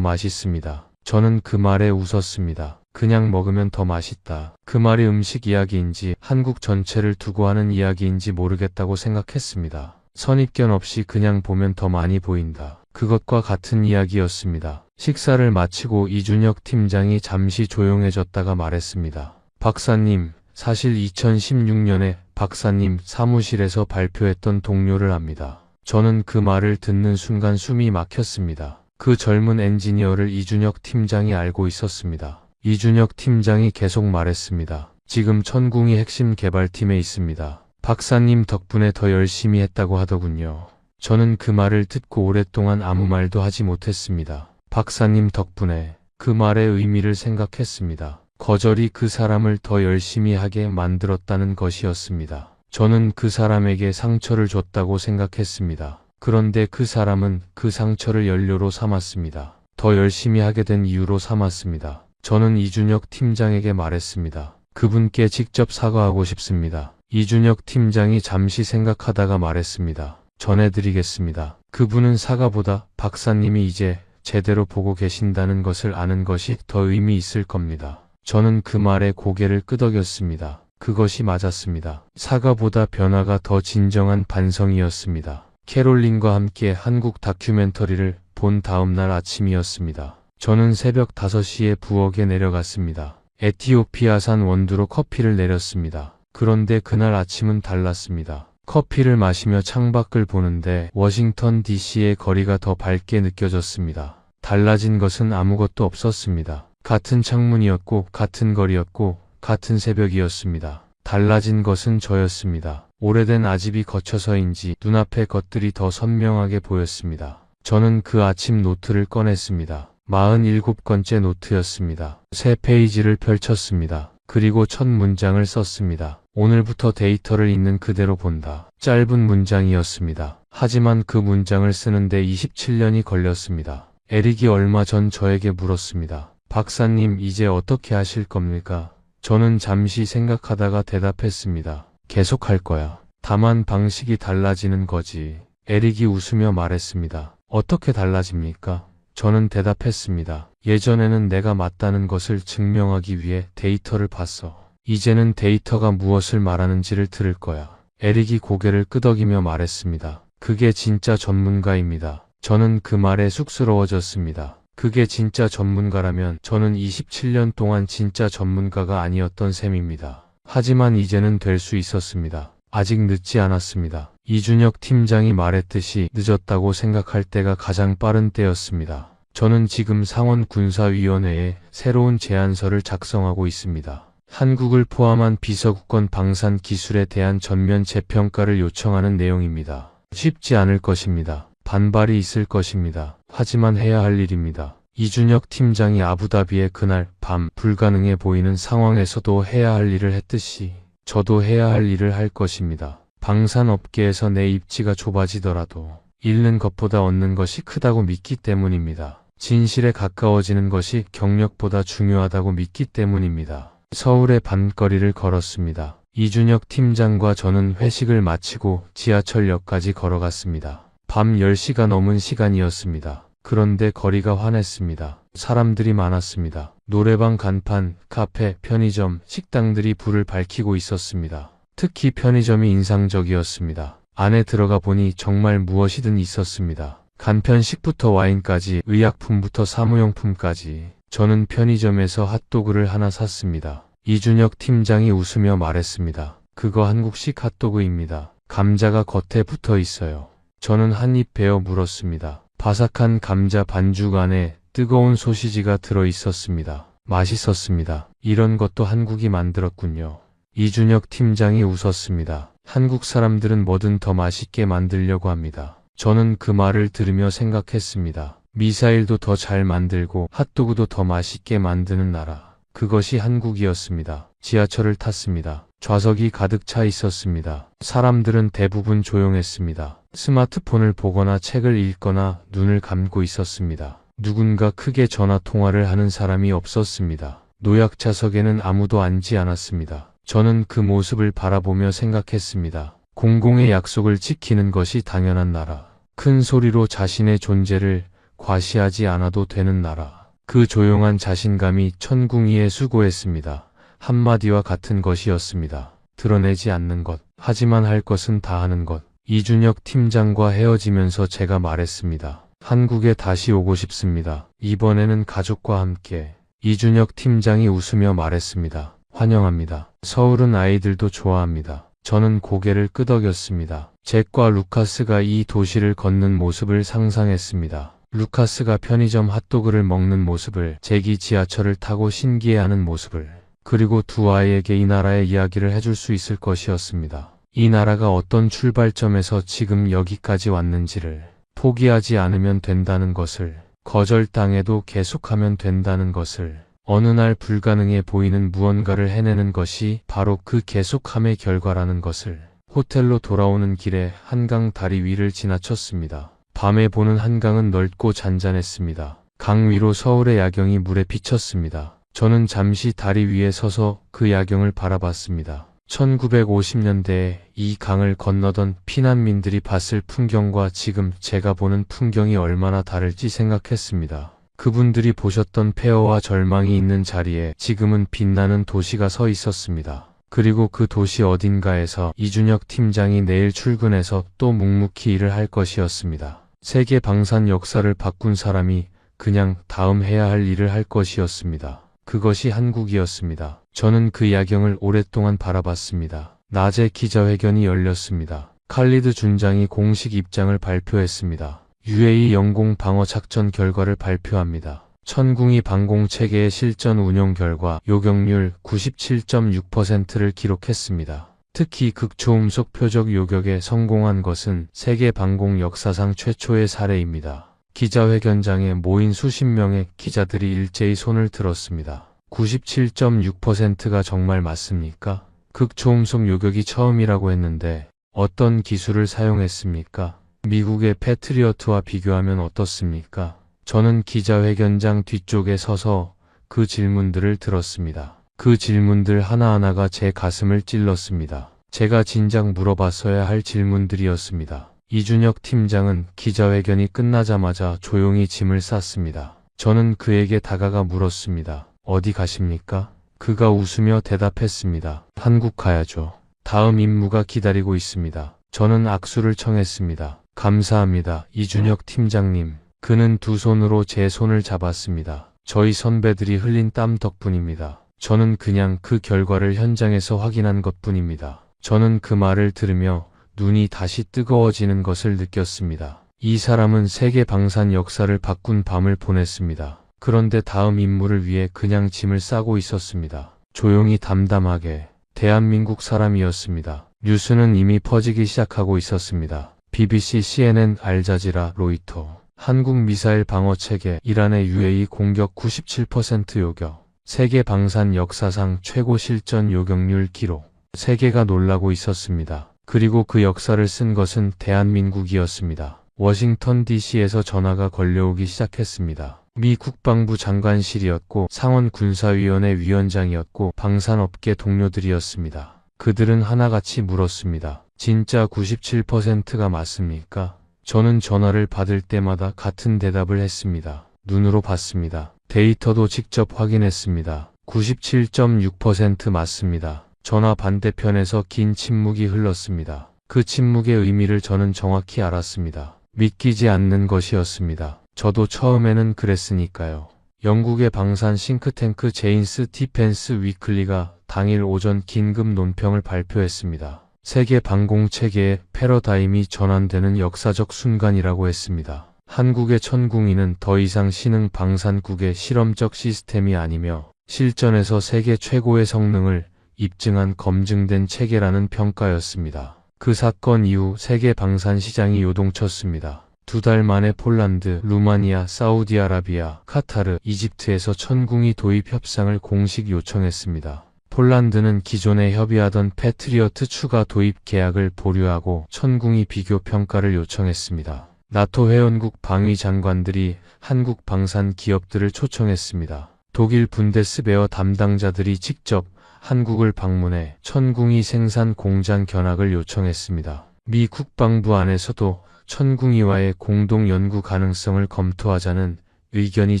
맛있습니다. 저는 그 말에 웃었습니다. 그냥 먹으면 더 맛있다. 그 말이 음식 이야기인지 한국 전체를 두고 하는 이야기인지 모르겠다고 생각했습니다. 선입견 없이 그냥 보면 더 많이 보인다. 그것과 같은 이야기였습니다. 식사를 마치고 이준혁 팀장이 잠시 조용해졌다가 말했습니다. 박사님, 사실 2016년에 박사님 사무실에서 발표했던 동료를 압니다. 저는 그 말을 듣는 순간 숨이 막혔습니다. 그 젊은 엔지니어를 이준혁 팀장이 알고 있었습니다. 이준혁 팀장이 계속 말했습니다. 지금 천궁이 핵심 개발팀에 있습니다. 박사님 덕분에 더 열심히 했다고 하더군요. 저는 그 말을 듣고 오랫동안 아무 말도 하지 못했습니다. 박사님 덕분에. 그 말의 의미를 생각했습니다. 거절이 그 사람을 더 열심히 하게 만들었다는 것이었습니다. 저는 그 사람에게 상처를 줬다고 생각했습니다. 그런데 그 사람은 그 상처를 연료로 삼았습니다. 더 열심히 하게 된 이유로 삼았습니다. 저는 이준혁 팀장에게 말했습니다. 그분께 직접 사과하고 싶습니다. 이준혁 팀장이 잠시 생각하다가 말했습니다. 전해드리겠습니다. 그분은 사과보다 박사님이 이제 제대로 보고 계신다는 것을 아는 것이 더 의미 있을 겁니다. 저는 그 말에 고개를 끄덕였습니다. 그것이 맞았습니다. 사과보다 변화가 더 진정한 반성이었습니다. 캐롤린과 함께 한국 다큐멘터리를 본 다음 날 아침이었습니다. 저는 새벽 5시에 부엌에 내려갔습니다. 에티오피아산 원두로 커피를 내렸습니다. 그런데 그날 아침은 달랐습니다. 커피를 마시며 창밖을 보는데 워싱턴 DC의 거리가 더 밝게 느껴졌습니다. 달라진 것은 아무것도 없었습니다. 같은 창문이었고 같은 거리였고 같은 새벽이었습니다. 달라진 것은 저였습니다. 오래된 아집이 거쳐서인지 눈앞의 것들이 더 선명하게 보였습니다. 저는 그 아침 노트를 꺼냈습니다. 47번째 노트였습니다. 새 페이지를 펼쳤습니다. 그리고 첫 문장을 썼습니다. 오늘부터 데이터를 있는 그대로 본다. 짧은 문장이었습니다. 하지만 그 문장을 쓰는데 27년이 걸렸습니다. 에릭이 얼마 전 저에게 물었습니다. 박사님, 이제 어떻게 하실 겁니까? 저는 잠시 생각하다가 대답했습니다. 계속할 거야. 다만 방식이 달라지는 거지. 에릭이 웃으며 말했습니다. 어떻게 달라집니까? 저는 대답했습니다. 예전에는 내가 맞다는 것을 증명하기 위해 데이터를 봤어. 이제는 데이터가 무엇을 말하는지를 들을 거야. 에릭이 고개를 끄덕이며 말했습니다. 그게 진짜 전문가입니다. 저는 그 말에 쑥스러워졌습니다. 그게 진짜 전문가라면 저는 27년 동안 진짜 전문가가 아니었던 셈입니다. 하지만 이제는 될 수 있었습니다. 아직 늦지 않았습니다. 이준혁 팀장이 말했듯이 늦었다고 생각할 때가 가장 빠른 때였습니다. 저는 지금 상원군사위원회에 새로운 제안서를 작성하고 있습니다. 한국을 포함한 비서구권 방산 기술에 대한 전면 재평가를 요청하는 내용입니다. 쉽지 않을 것입니다. 반발이 있을 것입니다. 하지만 해야 할 일입니다. 이준혁 팀장이 아부다비의 그날 밤 불가능해 보이는 상황에서도 해야 할 일을 했듯이 저도 해야 할 일을 할 것입니다. 방산업계에서 내 입지가 좁아지더라도 잃는 것보다 얻는 것이 크다고 믿기 때문입니다. 진실에 가까워지는 것이 경력보다 중요하다고 믿기 때문입니다. 서울의 밤거리를 걸었습니다. 이준혁 팀장과 저는 회식을 마치고 지하철역까지 걸어갔습니다. 밤 10시가 넘은 시간이었습니다. 그런데 거리가 환했습니다. 사람들이 많았습니다. 노래방, 간판, 카페, 편의점, 식당들이 불을 밝히고 있었습니다. 특히 편의점이 인상적이었습니다. 안에 들어가 보니 정말 무엇이든 있었습니다. 간편식부터 와인까지, 의약품부터 사무용품까지. 저는 편의점에서 핫도그를 하나 샀습니다. 이준혁 팀장이 웃으며 말했습니다. 그거 한국식 핫도그입니다. 감자가 겉에 붙어 있어요. 저는 한 입 베어 물었습니다. 바삭한 감자 반죽 안에 뜨거운 소시지가 들어 있었습니다. 맛있었습니다. 이런 것도 한국이 만들었군요. 이준혁 팀장이 웃었습니다. 한국 사람들은 뭐든 더 맛있게 만들려고 합니다. 저는 그 말을 들으며 생각했습니다. 미사일도 더 잘 만들고 핫도그도 더 맛있게 만드는 나라. 그것이 한국이었습니다. 지하철을 탔습니다. 좌석이 가득 차 있었습니다. 사람들은 대부분 조용했습니다. 스마트폰을 보거나 책을 읽거나 눈을 감고 있었습니다. 누군가 크게 전화 통화를 하는 사람이 없었습니다. 노약자석에는 아무도 앉지 않았습니다. 저는 그 모습을 바라보며 생각했습니다. 공공의 약속을 지키는 것이 당연한 나라. 큰 소리로 자신의 존재를 과시하지 않아도 되는 나라. 그 조용한 자신감이 천궁이에 수고했습니다. 한마디와 같은 것이었습니다. 드러내지 않는 것, 하지만 할 것은 다 하는 것. 이준혁 팀장과 헤어지면서 제가 말했습니다. 한국에 다시 오고 싶습니다. 이번에는 가족과 함께. 이준혁 팀장이 웃으며 말했습니다. 환영합니다. 서울은 아이들도 좋아합니다. 저는 고개를 끄덕였습니다. 잭과 루카스가 이 도시를 걷는 모습을 상상했습니다. 루카스가 편의점 핫도그를 먹는 모습을, 잭이 지하철을 타고 신기해하는 모습을, 그리고 두 아이에게 이 나라의 이야기를 해줄 수 있을 것이었습니다. 이 나라가 어떤 출발점에서 지금 여기까지 왔는지를, 포기하지 않으면 된다는 것을, 거절당해도 계속하면 된다는 것을, 어느 날 불가능해 보이는 무언가를 해내는 것이 바로 그 계속함의 결과라는 것을. 호텔로 돌아오는 길에 한강 다리 위를 지나쳤습니다. 밤에 보는 한강은 넓고 잔잔했습니다. 강 위로 서울의 야경이 물에 비쳤습니다. 저는 잠시 다리 위에 서서 그 야경을 바라봤습니다. 1950년대에 이 강을 건너던 피난민들이 봤을 풍경과 지금 제가 보는 풍경이 얼마나 다를지 생각했습니다. 그분들이 보셨던 폐허와 절망이 있는 자리에 지금은 빛나는 도시가 서 있었습니다. 그리고 그 도시 어딘가에서 이준혁 팀장이 내일 출근해서 또 묵묵히 일을 할 것이었습니다. 세계 방산 역사를 바꾼 사람이 그냥 다음 해야 할 일을 할 것이었습니다. 그것이 한국이었습니다. 저는 그 야경을 오랫동안 바라봤습니다. 낮에 기자회견이 열렸습니다. 칼리드 준장이 공식 입장을 발표했습니다. UAE 영공 방어 작전 결과를 발표합니다. 천궁이 방공 체계의 실전 운용 결과 요격률 97.6%를 기록했습니다. 특히 극초음속 표적 요격에 성공한 것은 세계 방공 역사상 최초의 사례입니다. 기자회견장에 모인 수십 명의 기자들이 일제히 손을 들었습니다. 97.6%가 정말 맞습니까? 극초음속 요격이 처음이라고 했는데 어떤 기술을 사용했습니까? 미국의 패트리어트와 비교하면 어떻습니까? 저는 기자회견장 뒤쪽에 서서 그 질문들을 들었습니다. 그 질문들 하나하나가 제 가슴을 찔렀습니다. 제가 진작 물어봤어야 할 질문들이었습니다. 이준혁 팀장은 기자회견이 끝나자마자 조용히 짐을 쌌습니다. 저는 그에게 다가가 물었습니다. 어디 가십니까? 그가 웃으며 대답했습니다. 한국 가야죠. 다음 임무가 기다리고 있습니다. 저는 악수를 청했습니다. 감사합니다, 이준혁 팀장님. 그는 두 손으로 제 손을 잡았습니다. 저희 선배들이 흘린 땀 덕분입니다. 저는 그냥 그 결과를 현장에서 확인한 것뿐입니다. 저는 그 말을 들으며 눈이 다시 뜨거워지는 것을 느꼈습니다. 이 사람은 세계 방산 역사를 바꾼 밤을 보냈습니다. 그런데 다음 임무를 위해 그냥 짐을 싸고 있었습니다. 조용히 담담하게. 대한민국 사람이었습니다. 뉴스는 이미 퍼지기 시작하고 있었습니다. BBC, CNN, 알자지라, 로이터. 한국 미사일 방어 체계, 이란의 UAE 공격 97% 요격. 세계 방산 역사상 최고 실전 요격률 기록. 세계가 놀라고 있었습니다. 그리고 그 역사를 쓴 것은 대한민국이었습니다. 워싱턴 DC에서 전화가 걸려오기 시작했습니다. 미 국방부 장관실이었고 상원 군사위원회 위원장이었고 방산업계 동료들이었습니다. 그들은 하나같이 물었습니다. 진짜 97%가 맞습니까? 저는 전화를 받을 때마다 같은 대답을 했습니다. 눈으로 봤습니다. 데이터도 직접 확인했습니다. 97.6% 맞습니다. 전화 반대편에서 긴 침묵이 흘렀습니다. 그 침묵의 의미를 저는 정확히 알았습니다. 믿기지 않는 것이었습니다. 저도 처음에는 그랬으니까요. 영국의 방산 싱크탱크 제인스 디펜스 위클리가 당일 오전 긴급 논평을 발표했습니다. 세계 방공 체계의 패러다임이 전환되는 역사적 순간이라고 했습니다. 한국의 천궁이는 더 이상 신흥 방산국의 실험적 시스템이 아니며 실전에서 세계 최고의 성능을 입증한 검증된 체계라는 평가였습니다. 그 사건 이후 세계 방산 시장이 요동쳤습니다. 2달 만에 폴란드, 루마니아, 사우디아라비아, 카타르, 이집트에서 천궁이 도입 협상을 공식 요청했습니다. 폴란드는 기존에 협의하던 패트리어트 추가 도입 계약을 보류하고 천궁이 비교 평가를 요청했습니다. 나토 회원국 방위 장관들이 한국 방산 기업들을 초청했습니다. 독일 분데스베어 담당자들이 직접 한국을 방문해 천궁이 생산 공장 견학을 요청했습니다. 미 국방부 안에서도 천궁이와의 공동 연구 가능성을 검토하자는 의견이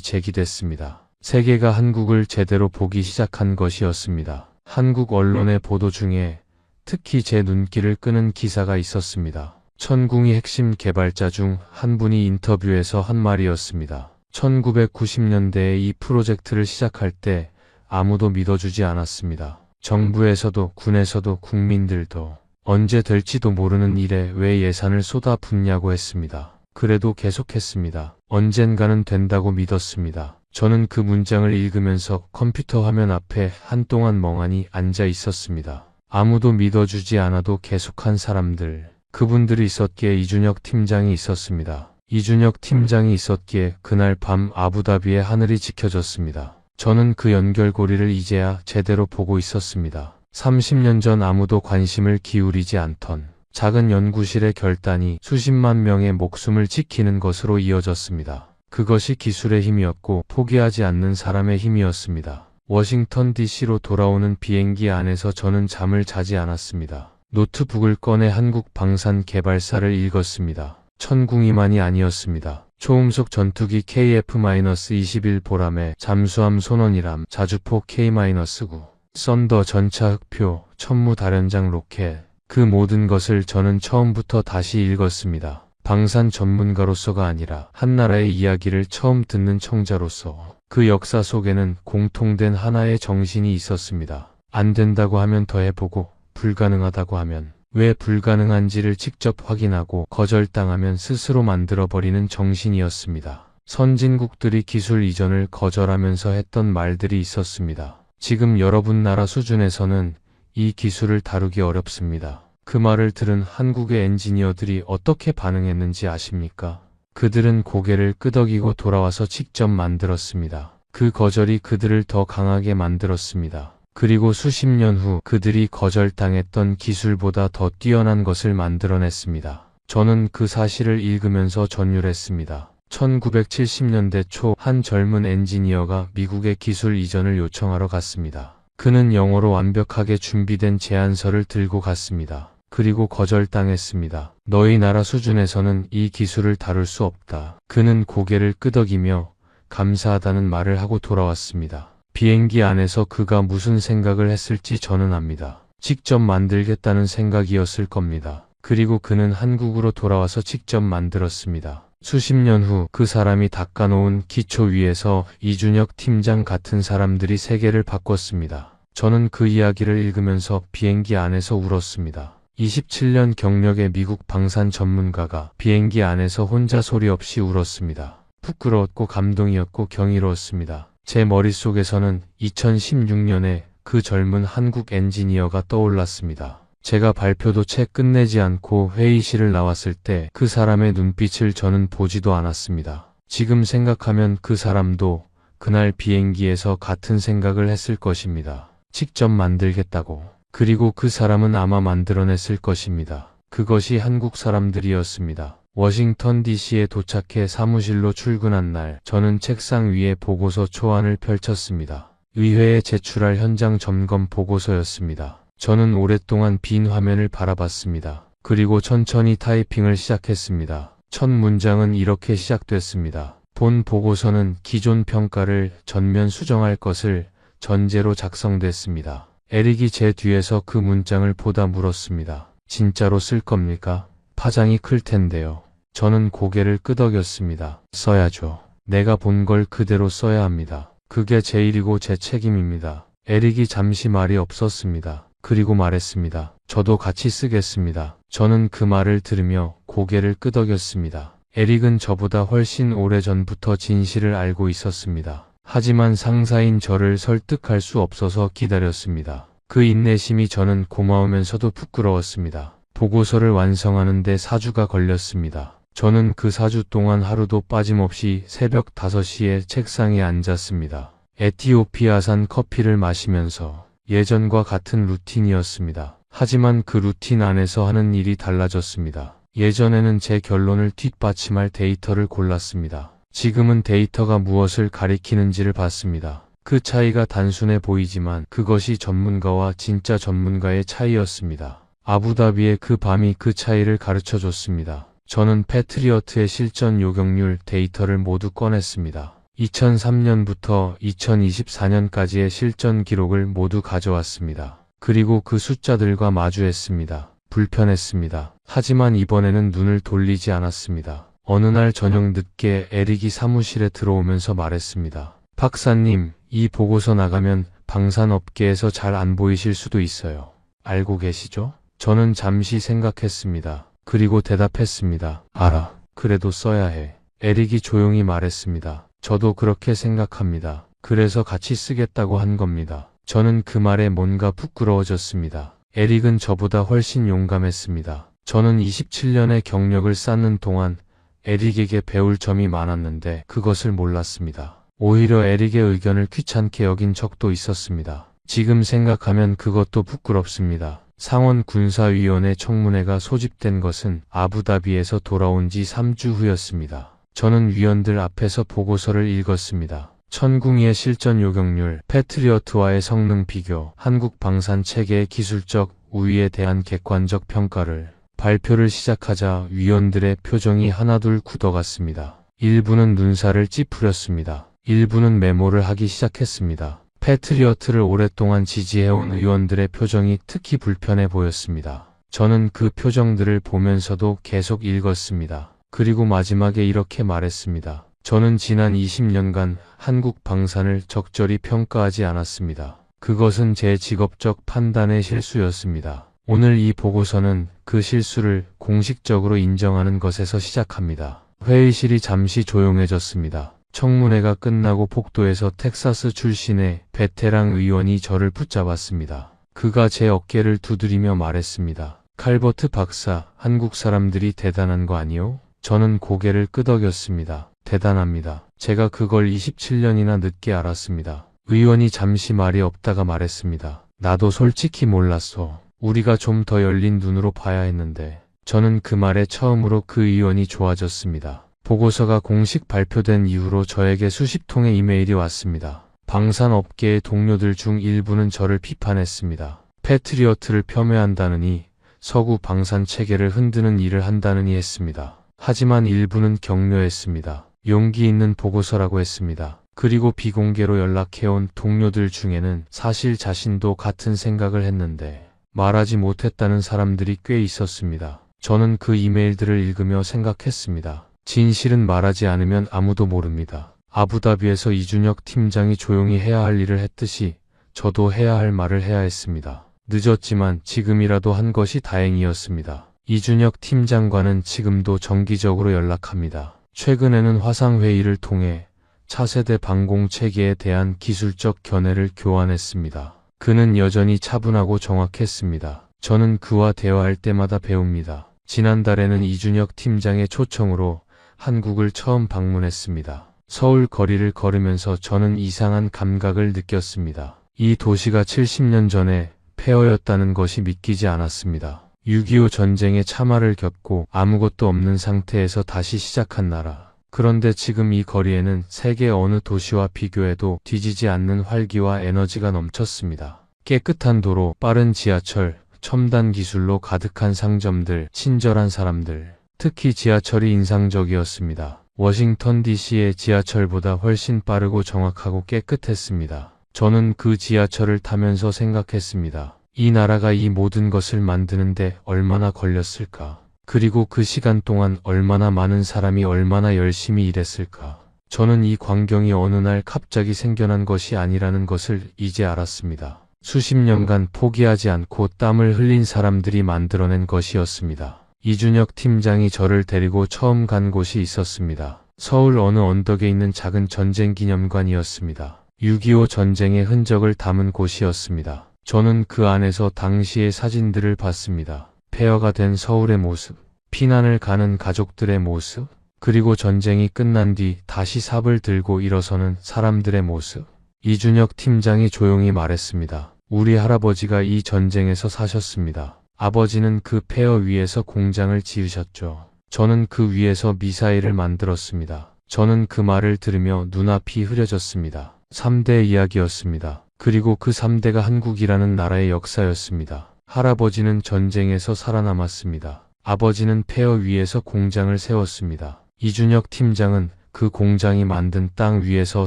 제기됐습니다. 세계가 한국을 제대로 보기 시작한 것이었습니다. 한국 언론의 보도 중에 특히 제 눈길을 끄는 기사가 있었습니다. 천궁이 핵심 개발자 중 한 분이 인터뷰에서 한 말이었습니다. 1990년대에 이 프로젝트를 시작할 때 아무도 믿어주지 않았습니다. 정부에서도 군에서도 국민들도 언제 될지도 모르는 일에 왜 예산을 쏟아붓냐고 했습니다. 그래도 계속했습니다. 언젠가는 된다고 믿었습니다. 저는 그 문장을 읽으면서 컴퓨터 화면 앞에 한동안 멍하니 앉아 있었습니다. 아무도 믿어주지 않아도 계속한 사람들. 그분들이 있었기에 이준혁 팀장이 있었습니다. 이준혁 팀장이 있었기에 그날 밤 아부다비의 하늘이 지켜졌습니다. 저는 그 연결고리를 이제야 제대로 보고 있었습니다. 30년 전 아무도 관심을 기울이지 않던 작은 연구실의 결단이 수십만 명의 목숨을 지키는 것으로 이어졌습니다. 그것이 기술의 힘이었고 포기하지 않는 사람의 힘이었습니다. 워싱턴 DC로 돌아오는 비행기 안에서 저는 잠을 자지 않았습니다. 노트북을 꺼내 한국 방산 개발사를 읽었습니다. 천궁이만이 아니었습니다. 초음속 전투기 KF-21 보람의 잠수함 손원이람 자주포 K-9, 썬더 전차 흑표, 천무 다련장 로켓, 그 모든 것을 저는 처음부터 다시 읽었습니다. 방산 전문가로서가 아니라 한 나라의 이야기를 처음 듣는 청자로서 그 역사 속에는 공통된 하나의 정신이 있었습니다. 안 된다고 하면 더 해보고 불가능하다고 하면 왜 불가능한지를 직접 확인하고 거절당하면 스스로 만들어버리는 정신이었습니다. 선진국들이 기술 이전을 거절하면서 했던 말들이 있었습니다. 지금 여러분 나라 수준에서는 이 기술을 다루기 어렵습니다. 그 말을 들은 한국의 엔지니어들이 어떻게 반응했는지 아십니까? 그들은 고개를 끄덕이고 돌아와서 직접 만들었습니다. 그 거절이 그들을 더 강하게 만들었습니다. 그리고 수십 년 후 그들이 거절당했던 기술보다 더 뛰어난 것을 만들어냈습니다. 저는 그 사실을 읽으면서 전율했습니다. 1970년대 초 한 젊은 엔지니어가 미국의 기술 이전을 요청하러 갔습니다. 그는 영어로 완벽하게 준비된 제안서를 들고 갔습니다. 그리고 거절당했습니다. 너희 나라 수준에서는 이 기술을 다룰 수 없다. 그는 고개를 끄덕이며 감사하다는 말을 하고 돌아왔습니다. 비행기 안에서 그가 무슨 생각을 했을지 저는 압니다. 직접 만들겠다는 생각이었을 겁니다. 그리고 그는 한국으로 돌아와서 직접 만들었습니다. 수십 년 후 그 사람이 닦아놓은 기초 위에서 이준혁 팀장 같은 사람들이 세계를 바꿨습니다. 저는 그 이야기를 읽으면서 비행기 안에서 울었습니다. 27년 경력의 미국 방산 전문가가 비행기 안에서 혼자 소리 없이 울었습니다. 부끄러웠고 감동이었고 경이로웠습니다. 제 머릿속에서는 2016년에 그 젊은 한국 엔지니어가 떠올랐습니다. 제가 발표도 채 끝내지 않고 회의실을 나왔을 때 그 사람의 눈빛을 저는 보지도 않았습니다. 지금 생각하면 그 사람도 그날 비행기에서 같은 생각을 했을 것입니다. 직접 만들겠다고. 그리고 그 사람은 아마 만들어냈을 것입니다. 그것이 한국 사람들이었습니다. 워싱턴 DC에 도착해 사무실로 출근한 날, 저는 책상 위에 보고서 초안을 펼쳤습니다. 의회에 제출할 현장 점검 보고서였습니다. 저는 오랫동안 빈 화면을 바라봤습니다. 그리고 천천히 타이핑을 시작했습니다. 첫 문장은 이렇게 시작됐습니다. 본 보고서는 기존 평가를 전면 수정할 것을 전제로 작성됐습니다. 에릭이 제 뒤에서 그 문장을 보다 물었습니다. 진짜로 쓸 겁니까? 파장이 클 텐데요. 저는 고개를 끄덕였습니다. 써야죠. 내가 본 걸 그대로 써야 합니다. 그게 제 일이고 제 책임입니다. 에릭이 잠시 말이 없었습니다. 그리고 말했습니다. 저도 같이 쓰겠습니다. 저는 그 말을 들으며 고개를 끄덕였습니다. 에릭은 저보다 훨씬 오래전부터 진실을 알고 있었습니다. 하지만 상사인 저를 설득할 수 없어서 기다렸습니다. 그 인내심이 저는 고마우면서도 부끄러웠습니다. 보고서를 완성하는 데 4주가 걸렸습니다. 저는 그 4주 동안 하루도 빠짐없이 새벽 5시에 책상에 앉았습니다. 에티오피아산 커피를 마시면서 예전과 같은 루틴이었습니다. 하지만 그 루틴 안에서 하는 일이 달라졌습니다. 예전에는 제 결론을 뒷받침할 데이터를 골랐습니다. 지금은 데이터가 무엇을 가리키는지를 봤습니다. 그 차이가 단순해 보이지만 그것이 전문가와 진짜 전문가의 차이였습니다. 아부다비의 그 밤이 그 차이를 가르쳐줬습니다. 저는 패트리어트의 실전 요격률 데이터를 모두 꺼냈습니다. 2003년부터 2024년까지의 실전 기록을 모두 가져왔습니다. 그리고 그 숫자들과 마주했습니다. 불편했습니다. 하지만 이번에는 눈을 돌리지 않았습니다. 어느 날 저녁 늦게 에릭이 사무실에 들어오면서 말했습니다. 박사님, 이 보고서 나가면 방산업계에서 잘 안 보이실 수도 있어요. 알고 계시죠? 저는 잠시 생각했습니다. 그리고 대답했습니다. 알아. 그래도 써야 해. 에릭이 조용히 말했습니다. 저도 그렇게 생각합니다. 그래서 같이 쓰겠다고 한 겁니다. 저는 그 말에 뭔가 부끄러워졌습니다. 에릭은 저보다 훨씬 용감했습니다. 저는 27년의 경력을 쌓는 동안 에릭에게 배울 점이 많았는데 그것을 몰랐습니다. 오히려 에릭의 의견을 귀찮게 여긴 적도 있었습니다. 지금 생각하면 그것도 부끄럽습니다. 상원 군사위원회 청문회가 소집된 것은 아부다비에서 돌아온 지 3주 후였습니다. 저는 위원들 앞에서 보고서를 읽었습니다. 천궁이의 실전 요격률, 패트리어트와의 성능 비교, 한국 방산 체계의 기술적 우위에 대한 객관적 평가를 발표를 시작하자 위원들의 표정이 하나둘 굳어갔습니다. 일부는 눈살을 찌푸렸습니다. 일부는 메모를 하기 시작했습니다. 패트리어트를 오랫동안 지지해온 의원들의 표정이 특히 불편해 보였습니다. 저는 그 표정들을 보면서도 계속 읽었습니다. 그리고 마지막에 이렇게 말했습니다. 저는 지난 20년간 한국 방산을 적절히 평가하지 않았습니다. 그것은 제 직업적 판단의 실수였습니다. 오늘 이 보고서는 그 실수를 공식적으로 인정하는 것에서 시작합니다. 회의실이 잠시 조용해졌습니다. 청문회가 끝나고 폭도에서 텍사스 출신의 베테랑 의원이 저를 붙잡았습니다. 그가 제 어깨를 두드리며 말했습니다. 칼버트 박사, 한국 사람들이 대단한 거 아니요? 저는 고개를 끄덕였습니다. 대단합니다. 제가 그걸 27년이나 늦게 알았습니다. 의원이 잠시 말이 없다가 말했습니다. 나도 솔직히 몰랐어. 우리가 좀 더 열린 눈으로 봐야 했는데. 저는 그 말에 처음으로 그 의원이 좋아졌습니다. 보고서가 공식 발표된 이후로 저에게 수십 통의 이메일이 왔습니다. 방산업계의 동료들 중 일부는 저를 비판했습니다. 패트리어트를 폄훼한다느니, 서구 방산 체계를 흔드는 일을 한다느니 했습니다. 하지만 일부는 격려했습니다. 용기 있는 보고서라고 했습니다. 그리고 비공개로 연락해온 동료들 중에는 사실 자신도 같은 생각을 했는데 말하지 못했다는 사람들이 꽤 있었습니다. 저는 그 이메일들을 읽으며 생각했습니다. 진실은 말하지 않으면 아무도 모릅니다. 아부다비에서 이준혁 팀장이 조용히 해야 할 일을 했듯이 저도 해야 할 말을 해야 했습니다. 늦었지만 지금이라도 한 것이 다행이었습니다. 이준혁 팀장과는 지금도 정기적으로 연락합니다. 최근에는 화상회의를 통해 차세대 방공 체계에 대한 기술적 견해를 교환했습니다. 그는 여전히 차분하고 정확했습니다. 저는 그와 대화할 때마다 배웁니다. 지난달에는 이준혁 팀장의 초청으로 한국을 처음 방문했습니다. 서울 거리를 걸으면서 저는 이상한 감각을 느꼈습니다. 이 도시가 70년 전에 폐허였다는 것이 믿기지 않았습니다. 6.25 전쟁의 참화를 겪고 아무것도 없는 상태에서 다시 시작한 나라. 그런데 지금 이 거리에는 세계 어느 도시와 비교해도 뒤지지 않는 활기와 에너지가 넘쳤습니다. 깨끗한 도로, 빠른 지하철, 첨단 기술로 가득한 상점들, 친절한 사람들. 특히 지하철이 인상적이었습니다. 워싱턴 DC의 지하철보다 훨씬 빠르고 정확하고 깨끗했습니다. 저는 그 지하철을 타면서 생각했습니다. 이 나라가 이 모든 것을 만드는데 얼마나 걸렸을까? 그리고 그 시간 동안 얼마나 많은 사람이 얼마나 열심히 일했을까? 저는 이 광경이 어느 날 갑자기 생겨난 것이 아니라는 것을 이제 알았습니다. 수십 년간 포기하지 않고 땀을 흘린 사람들이 만들어낸 것이었습니다. 이준혁 팀장이 저를 데리고 처음 간 곳이 있었습니다. 서울 어느 언덕에 있는 작은 전쟁기념관이었습니다. 6.25 전쟁의 흔적을 담은 곳이었습니다. 저는 그 안에서 당시의 사진들을 봤습니다. 폐허가 된 서울의 모습, 피난을 가는 가족들의 모습, 그리고 전쟁이 끝난 뒤 다시 삽을 들고 일어서는 사람들의 모습. 이준혁 팀장이 조용히 말했습니다. 우리 할아버지가 이 전쟁에서 사셨습니다. 아버지는 그 폐허 위에서 공장을 지으셨죠. 저는 그 위에서 미사일을 만들었습니다. 저는 그 말을 들으며 눈앞이 흐려졌습니다. 3대 이야기였습니다. 그리고 그 3대가 한국이라는 나라의 역사였습니다. 할아버지는 전쟁에서 살아남았습니다. 아버지는 폐허 위에서 공장을 세웠습니다. 이준혁 팀장은 그 공장이 만든 땅 위에서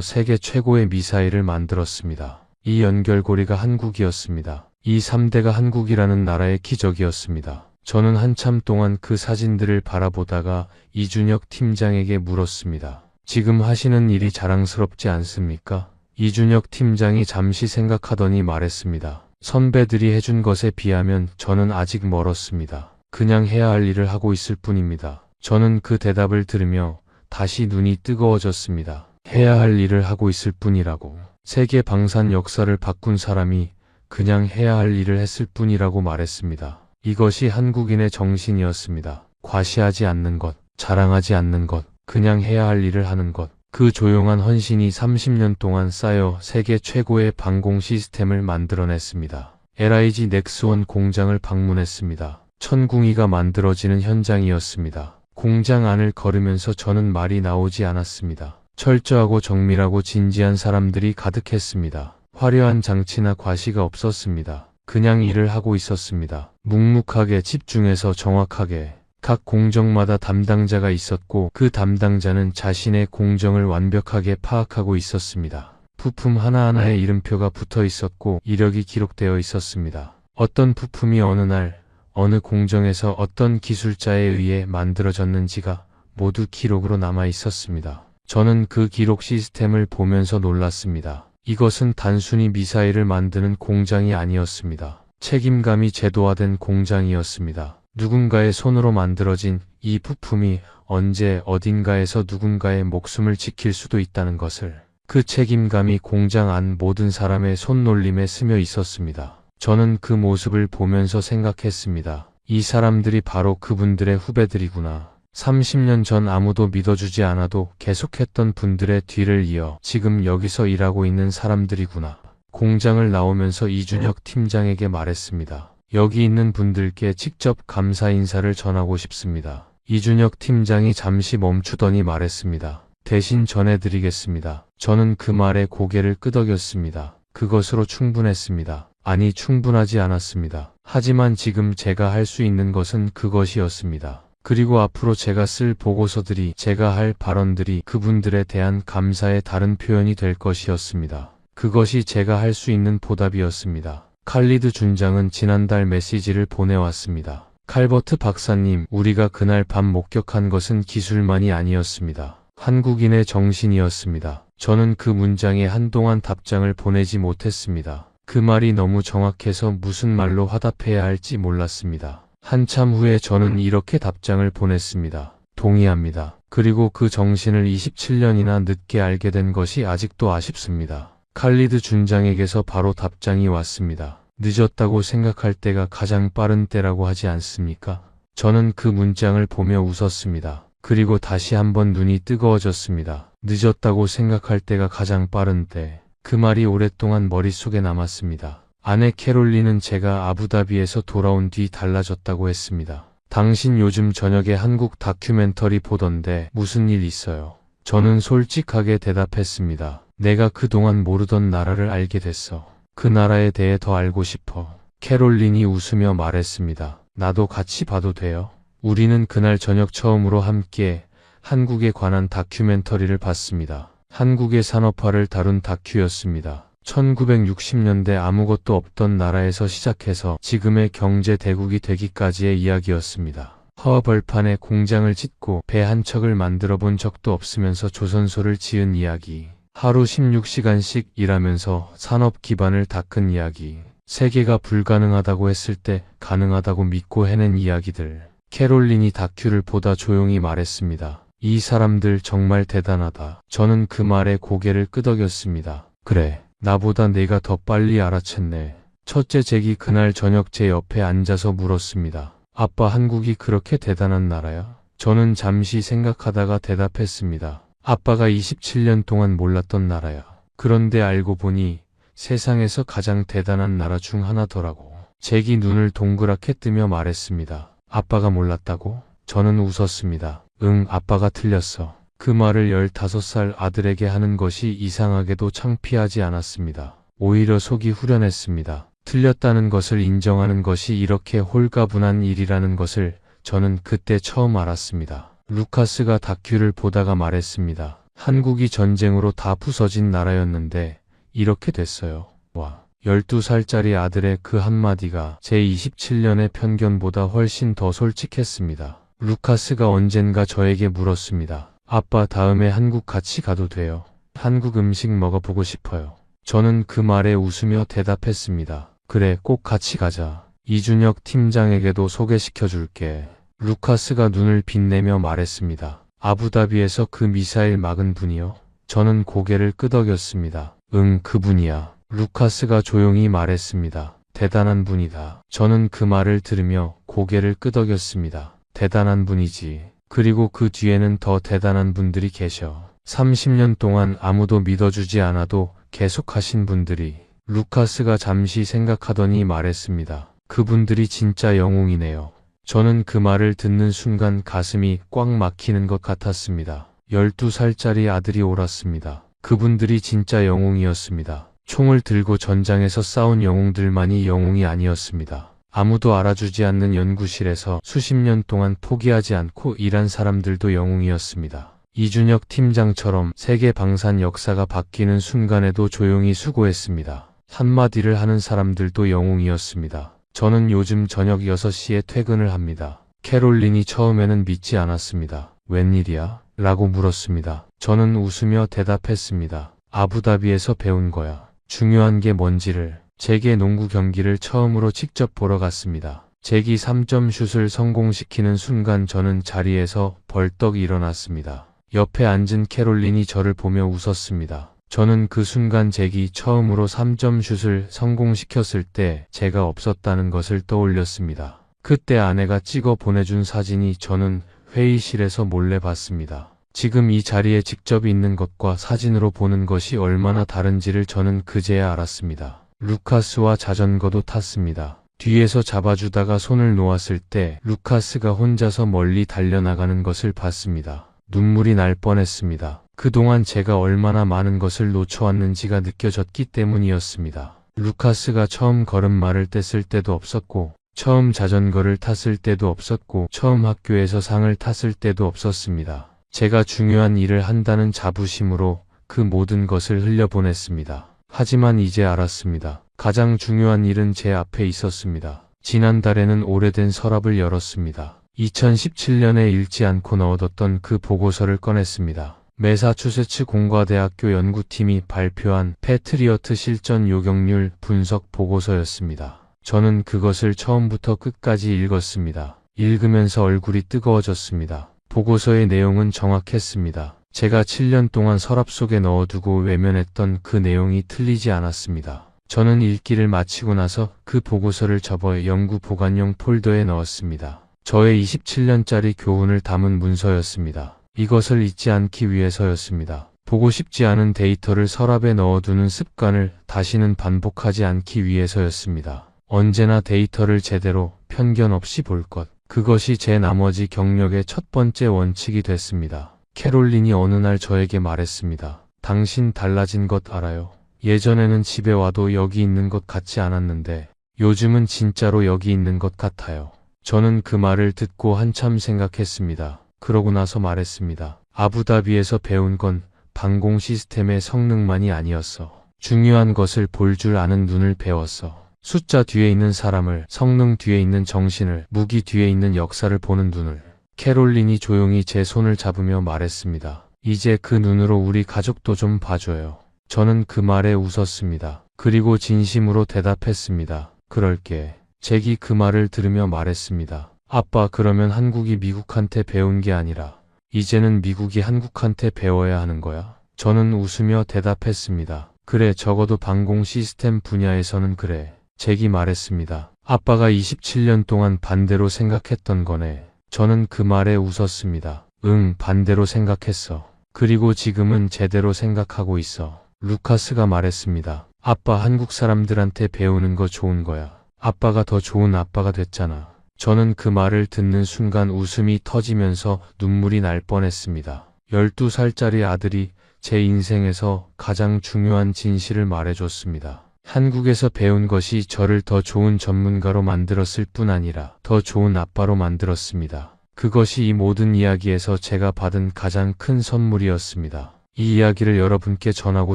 세계 최고의 미사일을 만들었습니다. 이 연결고리가 한국이었습니다. 이 3대가 한국이라는 나라의 기적이었습니다. 저는 한참 동안 그 사진들을 바라보다가 이준혁 팀장에게 물었습니다. 지금 하시는 일이 자랑스럽지 않습니까? 이준혁 팀장이 잠시 생각하더니 말했습니다. 선배들이 해준 것에 비하면 저는 아직 멀었습니다. 그냥 해야 할 일을 하고 있을 뿐입니다. 저는 그 대답을 들으며 다시 눈이 뜨거워졌습니다. 해야 할 일을 하고 있을 뿐이라고. 세계 방산 역사를 바꾼 사람이 그냥 해야 할 일을 했을 뿐이라고 말했습니다. 이것이 한국인의 정신이었습니다. 과시하지 않는 것, 자랑하지 않는 것, 그냥 해야 할 일을 하는 것. 그 조용한 헌신이 30년 동안 쌓여 세계 최고의 방공 시스템을 만들어냈습니다. LIG 넥스원 공장을 방문했습니다. 천궁이가 만들어지는 현장이었습니다. 공장 안을 걸으면서 저는 말이 나오지 않았습니다. 철저하고 정밀하고 진지한 사람들이 가득했습니다. 화려한 장치나 과시가 없었습니다. 그냥 일을 하고 있었습니다. 묵묵하게 집중해서 정확하게. 각 공정마다 담당자가 있었고 그 담당자는 자신의 공정을 완벽하게 파악하고 있었습니다. 부품 하나하나에 이름표가 붙어 있었고 이력이 기록되어 있었습니다. 어떤 부품이 어느 날 어느 공정에서 어떤 기술자에 의해 만들어졌는지가 모두 기록으로 남아 있었습니다. 저는 그 기록 시스템을 보면서 놀랐습니다. 이것은 단순히 미사일을 만드는 공장이 아니었습니다. 책임감이 제도화된 공장이었습니다. 누군가의 손으로 만들어진 이 부품이 언제 어딘가에서 누군가의 목숨을 지킬 수도 있다는 것을, 그 책임감이 공장 안 모든 사람의 손놀림에 스며 있었습니다. 저는 그 모습을 보면서 생각했습니다. 이 사람들이 바로 그분들의 후배들이구나. 30년 전 아무도 믿어주지 않아도 계속했던 분들의 뒤를 이어 지금 여기서 일하고 있는 사람들이구나. 공장을 나오면서 이준혁 팀장에게 말했습니다. 여기 있는 분들께 직접 감사 인사를 전하고 싶습니다. 이준혁 팀장이 잠시 멈추더니 말했습니다. 대신 전해드리겠습니다. 저는 그 말에 고개를 끄덕였습니다. 그것으로 충분했습니다. 아니, 충분하지 않았습니다. 하지만 지금 제가 할 수 있는 것은 그것이었습니다. 그리고 앞으로 제가 쓸 보고서들이, 제가 할 발언들이 그분들에 대한 감사의 다른 표현이 될 것이었습니다. 그것이 제가 할 수 있는 보답이었습니다. 칼리드 준장은 지난달 메시지를 보내왔습니다. 칼버트 박사님, 우리가 그날 밤 목격한 것은 기술만이 아니었습니다. 한국인의 정신이었습니다. 저는 그 문장에 한동안 답장을 보내지 못했습니다. 그 말이 너무 정확해서 무슨 말로 화답해야 할지 몰랐습니다. 한참 후에 저는 이렇게 답장을 보냈습니다. 동의합니다. 그리고 그 정신을 27년이나 늦게 알게 된 것이 아직도 아쉽습니다. 칼리드 준장에게서 바로 답장이 왔습니다. 늦었다고 생각할 때가 가장 빠른 때라고 하지 않습니까? 저는 그 문장을 보며 웃었습니다. 그리고 다시 한번 눈이 뜨거워졌습니다. 늦었다고 생각할 때가 가장 빠른 때. 그 말이 오랫동안 머릿속에 남았습니다. 아내 캐롤린은 제가 아부다비에서 돌아온 뒤 달라졌다고 했습니다. 당신 요즘 저녁에 한국 다큐멘터리 보던데 무슨 일 있어요? 저는 솔직하게 대답했습니다. 내가 그동안 모르던 나라를 알게 됐어. 그 나라에 대해 더 알고 싶어. 캐롤린이 웃으며 말했습니다. 나도 같이 봐도 돼요? 우리는 그날 저녁 처음으로 함께 한국에 관한 다큐멘터리를 봤습니다. 한국의 산업화를 다룬 다큐였습니다. 1960년대 아무것도 없던 나라에서 시작해서 지금의 경제 대국이 되기까지의 이야기였습니다. 허벌판에 공장을 짓고 배 한 척을 만들어 본 적도 없으면서 조선소를 지은 이야기. 하루 16시간씩 일하면서 산업 기반을 닦은 이야기. 세계가 불가능하다고 했을 때 가능하다고 믿고 해낸 이야기들. 캐롤린이 다큐를 보다 조용히 말했습니다. 이 사람들 정말 대단하다. 저는 그 말에 고개를 끄덕였습니다. 그래, 나보다 내가 더 빨리 알아챘네. 첫째 잭이 그날 저녁 제 옆에 앉아서 물었습니다. 아빠, 한국이 그렇게 대단한 나라야? 저는 잠시 생각하다가 대답했습니다. 아빠가 27년 동안 몰랐던 나라야. 그런데 알고 보니 세상에서 가장 대단한 나라 중 하나더라고. 잭이 눈을 동그랗게 뜨며 말했습니다. 아빠가 몰랐다고? 저는 웃었습니다. 응, 아빠가 틀렸어. 그 말을 15살 아들에게 하는 것이 이상하게도 창피하지 않았습니다. 오히려 속이 후련했습니다. 틀렸다는 것을 인정하는 것이 이렇게 홀가분한 일이라는 것을 저는 그때 처음 알았습니다. 루카스가 다큐를 보다가 말했습니다. 한국이 전쟁으로 다 부서진 나라였는데 이렇게 됐어요. 와. 12살짜리 아들의 그 한마디가 제 27년의 편견보다 훨씬 더 솔직했습니다. 루카스가 언젠가 저에게 물었습니다. 아빠, 다음에 한국 같이 가도 돼요? 한국 음식 먹어보고 싶어요. 저는 그 말에 웃으며 대답했습니다. 그래, 꼭 같이 가자. 이준혁 팀장에게도 소개시켜줄게. 루카스가 눈을 빛내며 말했습니다. 아부다비에서 그 미사일 막은 분이요? 저는 고개를 끄덕였습니다. 응, 그분이야. 루카스가 조용히 말했습니다. 대단한 분이다. 저는 그 말을 들으며 고개를 끄덕였습니다. 대단한 분이지. 그리고 그 뒤에는 더 대단한 분들이 계셔. 30년 동안 아무도 믿어주지 않아도 계속하신 분들이. 루카스가 잠시 생각하더니 말했습니다. 그분들이 진짜 영웅이네요. 저는 그 말을 듣는 순간 가슴이 꽉 막히는 것 같았습니다. 12살짜리 아들이 옳았습니다. 그분들이 진짜 영웅이었습니다. 총을 들고 전장에서 싸운 영웅들만이 영웅이 아니었습니다. 아무도 알아주지 않는 연구실에서 수십 년 동안 포기하지 않고 일한 사람들도 영웅이었습니다. 이준혁 팀장처럼 세계 방산 역사가 바뀌는 순간에도 조용히 수고했습니다. 한마디를 하는 사람들도 영웅이었습니다. 저는 요즘 저녁 6시에 퇴근을 합니다. 캐롤린이 처음에는 믿지 않았습니다. 웬일이야? 라고 물었습니다. 저는 웃으며 대답했습니다. 아부다비에서 배운 거야. 중요한 게 뭔지를. 재계 농구 경기를 처음으로 직접 보러 갔습니다. 재기 3점 슛을 성공시키는 순간 저는 자리에서 벌떡 일어났습니다. 옆에 앉은 캐롤린이 저를 보며 웃었습니다. 저는 그 순간 재기 처음으로 3점 슛을 성공시켰을 때 제가 없었다는 것을 떠올렸습니다. 그때 아내가 찍어 보내준 사진이 저는 회의실에서 몰래 봤습니다. 지금 이 자리에 직접 있는 것과 사진으로 보는 것이 얼마나 다른지를 저는 그제야 알았습니다. 루카스와 자전거도 탔습니다. 뒤에서 잡아주다가 손을 놓았을 때 루카스가 혼자서 멀리 달려나가는 것을 봤습니다. 눈물이 날 뻔했습니다. 그동안 제가 얼마나 많은 것을 놓쳐왔는지가 느껴졌기 때문이었습니다. 루카스가 처음 걸음마를 뗐을 때도 없었고, 처음 자전거를 탔을 때도 없었고, 처음 학교에서 상을 탔을 때도 없었습니다. 제가 중요한 일을 한다는 자부심으로 그 모든 것을 흘려보냈습니다. 하지만 이제 알았습니다. 가장 중요한 일은 제 앞에 있었습니다. 지난달에는 오래된 서랍을 열었습니다. 2017년에 읽지 않고 넣어뒀던 그 보고서를 꺼냈습니다. 매사추세츠 공과대학교 연구팀이 발표한 패트리어트 실전 요격률 분석 보고서였습니다. 저는 그것을 처음부터 끝까지 읽었습니다. 읽으면서 얼굴이 뜨거워졌습니다. 보고서의 내용은 정확했습니다. 제가 7년 동안 서랍 속에 넣어두고 외면했던 그 내용이 틀리지 않았습니다. 저는 읽기를 마치고 나서 그 보고서를 접어 연구 보관용 폴더에 넣었습니다. 저의 27년짜리 교훈을 담은 문서였습니다. 이것을 잊지 않기 위해서였습니다. 보고 싶지 않은 데이터를 서랍에 넣어두는 습관을 다시는 반복하지 않기 위해서였습니다. 언제나 데이터를 제대로 편견 없이 볼 것. 그것이 제 나머지 경력의 첫 번째 원칙이 됐습니다. 캐롤린이 어느 날 저에게 말했습니다. 당신 달라진 것 알아요? 예전에는 집에 와도 여기 있는 것 같지 않았는데 요즘은 진짜로 여기 있는 것 같아요. 저는 그 말을 듣고 한참 생각했습니다. 그러고 나서 말했습니다. 아부다비에서 배운 건 방공 시스템의 성능만이 아니었어. 중요한 것을 볼 줄 아는 눈을 배웠어. 숫자 뒤에 있는 사람을, 성능 뒤에 있는 정신을, 무기 뒤에 있는 역사를 보는 눈을. 캐롤린이 조용히 제 손을 잡으며 말했습니다. 이제 그 눈으로 우리 가족도 좀 봐줘요. 저는 그 말에 웃었습니다. 그리고 진심으로 대답했습니다. 그럴게. 잭이 그 말을 들으며 말했습니다. 아빠, 그러면 한국이 미국한테 배운 게 아니라 이제는 미국이 한국한테 배워야 하는 거야? 저는 웃으며 대답했습니다. 그래, 적어도 방공 시스템 분야에서는 그래. 잭이 말했습니다. 아빠가 27년 동안 반대로 생각했던 거네. 저는 그 말에 웃었습니다. 응, 반대로 생각했어. 그리고 지금은 제대로 생각하고 있어. 루카스가 말했습니다. 아빠, 한국 사람들한테 배우는 거 좋은 거야. 아빠가 더 좋은 아빠가 됐잖아. 저는 그 말을 듣는 순간 웃음이 터지면서 눈물이 날 뻔했습니다. 12살짜리 아들이 제 인생에서 가장 중요한 진실을 말해줬습니다. 한국에서 배운 것이 저를 더 좋은 전문가로 만들었을 뿐 아니라 더 좋은 아빠로 만들었습니다. 그것이 이 모든 이야기에서 제가 받은 가장 큰 선물이었습니다. 이 이야기를 여러분께 전하고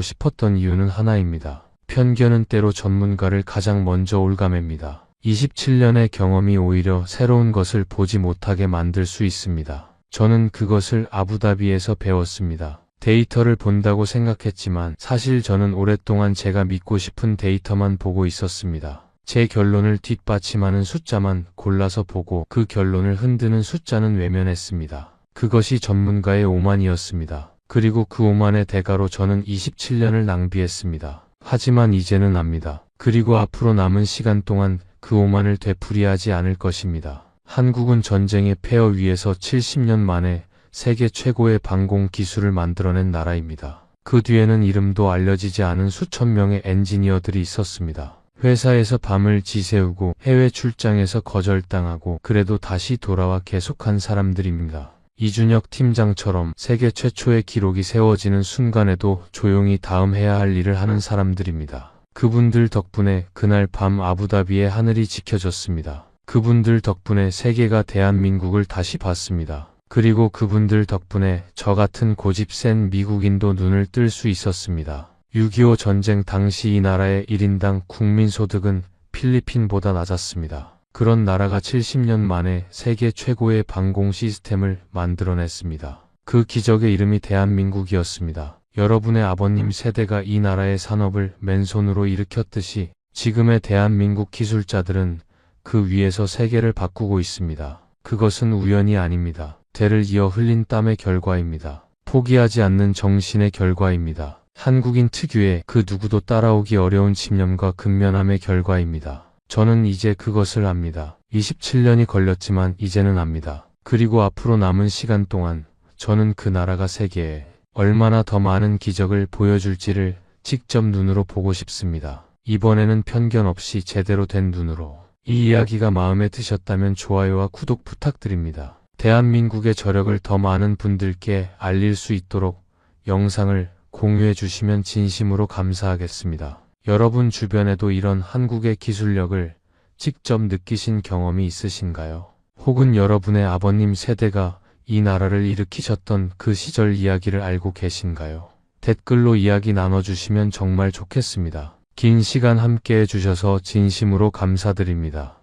싶었던 이유는 하나입니다. 편견은 때로 전문가를 가장 먼저 올가맵니다. 27년의 경험이 오히려 새로운 것을 보지 못하게 만들 수 있습니다. 저는 그것을 아부다비에서 배웠습니다. 데이터를 본다고 생각했지만 사실 저는 오랫동안 제가 믿고 싶은 데이터만 보고 있었습니다. 제 결론을 뒷받침하는 숫자만 골라서 보고 그 결론을 흔드는 숫자는 외면했습니다. 그것이 전문가의 오만이었습니다. 그리고 그 오만의 대가로 저는 27년을 낭비했습니다. 하지만 이제는 압니다. 그리고 앞으로 남은 시간 동안 그 오만을 되풀이하지 않을 것입니다. 한국은 전쟁의 폐허 위에서 70년 만에 세계 최고의 방공 기술을 만들어낸 나라입니다. 그 뒤에는 이름도 알려지지 않은 수천 명의 엔지니어들이 있었습니다. 회사에서 밤을 지새우고 해외 출장에서 거절당하고 그래도 다시 돌아와 계속한 사람들입니다. 이준혁 팀장처럼 세계 최초의 기록이 세워지는 순간에도 조용히 다음 해야 할 일을 하는 사람들입니다. 그분들 덕분에 그날 밤 아부다비의 하늘이 지켜졌습니다. 그분들 덕분에 세계가 대한민국을 다시 봤습니다. 그리고 그분들 덕분에 저 같은 고집 센 미국인도 눈을 뜰 수 있었습니다. 6.25 전쟁 당시 이 나라의 1인당 국민소득은 필리핀보다 낮았습니다. 그런 나라가 70년 만에 세계 최고의 방공 시스템을 만들어냈습니다. 그 기적의 이름이 대한민국이었습니다. 여러분의 아버님 세대가 이 나라의 산업을 맨손으로 일으켰듯이 지금의 대한민국 기술자들은 그 위에서 세계를 바꾸고 있습니다. 그것은 우연이 아닙니다. 대를 이어 흘린 땀의 결과입니다. 포기하지 않는 정신의 결과입니다. 한국인 특유의 그 누구도 따라오기 어려운 집념과 근면함의 결과입니다. 저는 이제 그것을 압니다. 27년이 걸렸지만 이제는 압니다. 그리고 앞으로 남은 시간 동안 저는 그 나라가 세계에 얼마나 더 많은 기적을 보여줄지를 직접 눈으로 보고 싶습니다. 이번에는 편견 없이 제대로 된 눈으로. 이 이야기가 마음에 드셨다면 좋아요와 구독 부탁드립니다. 대한민국의 저력을 더 많은 분들께 알릴 수 있도록 영상을 공유해 주시면 진심으로 감사하겠습니다. 여러분 주변에도 이런 한국의 기술력을 직접 느끼신 경험이 있으신가요? 혹은 여러분의 아버님 세대가 이 나라를 일으키셨던 그 시절 이야기를 알고 계신가요? 댓글로 이야기 나눠주시면 정말 좋겠습니다. 긴 시간 함께 해주셔서 진심으로 감사드립니다.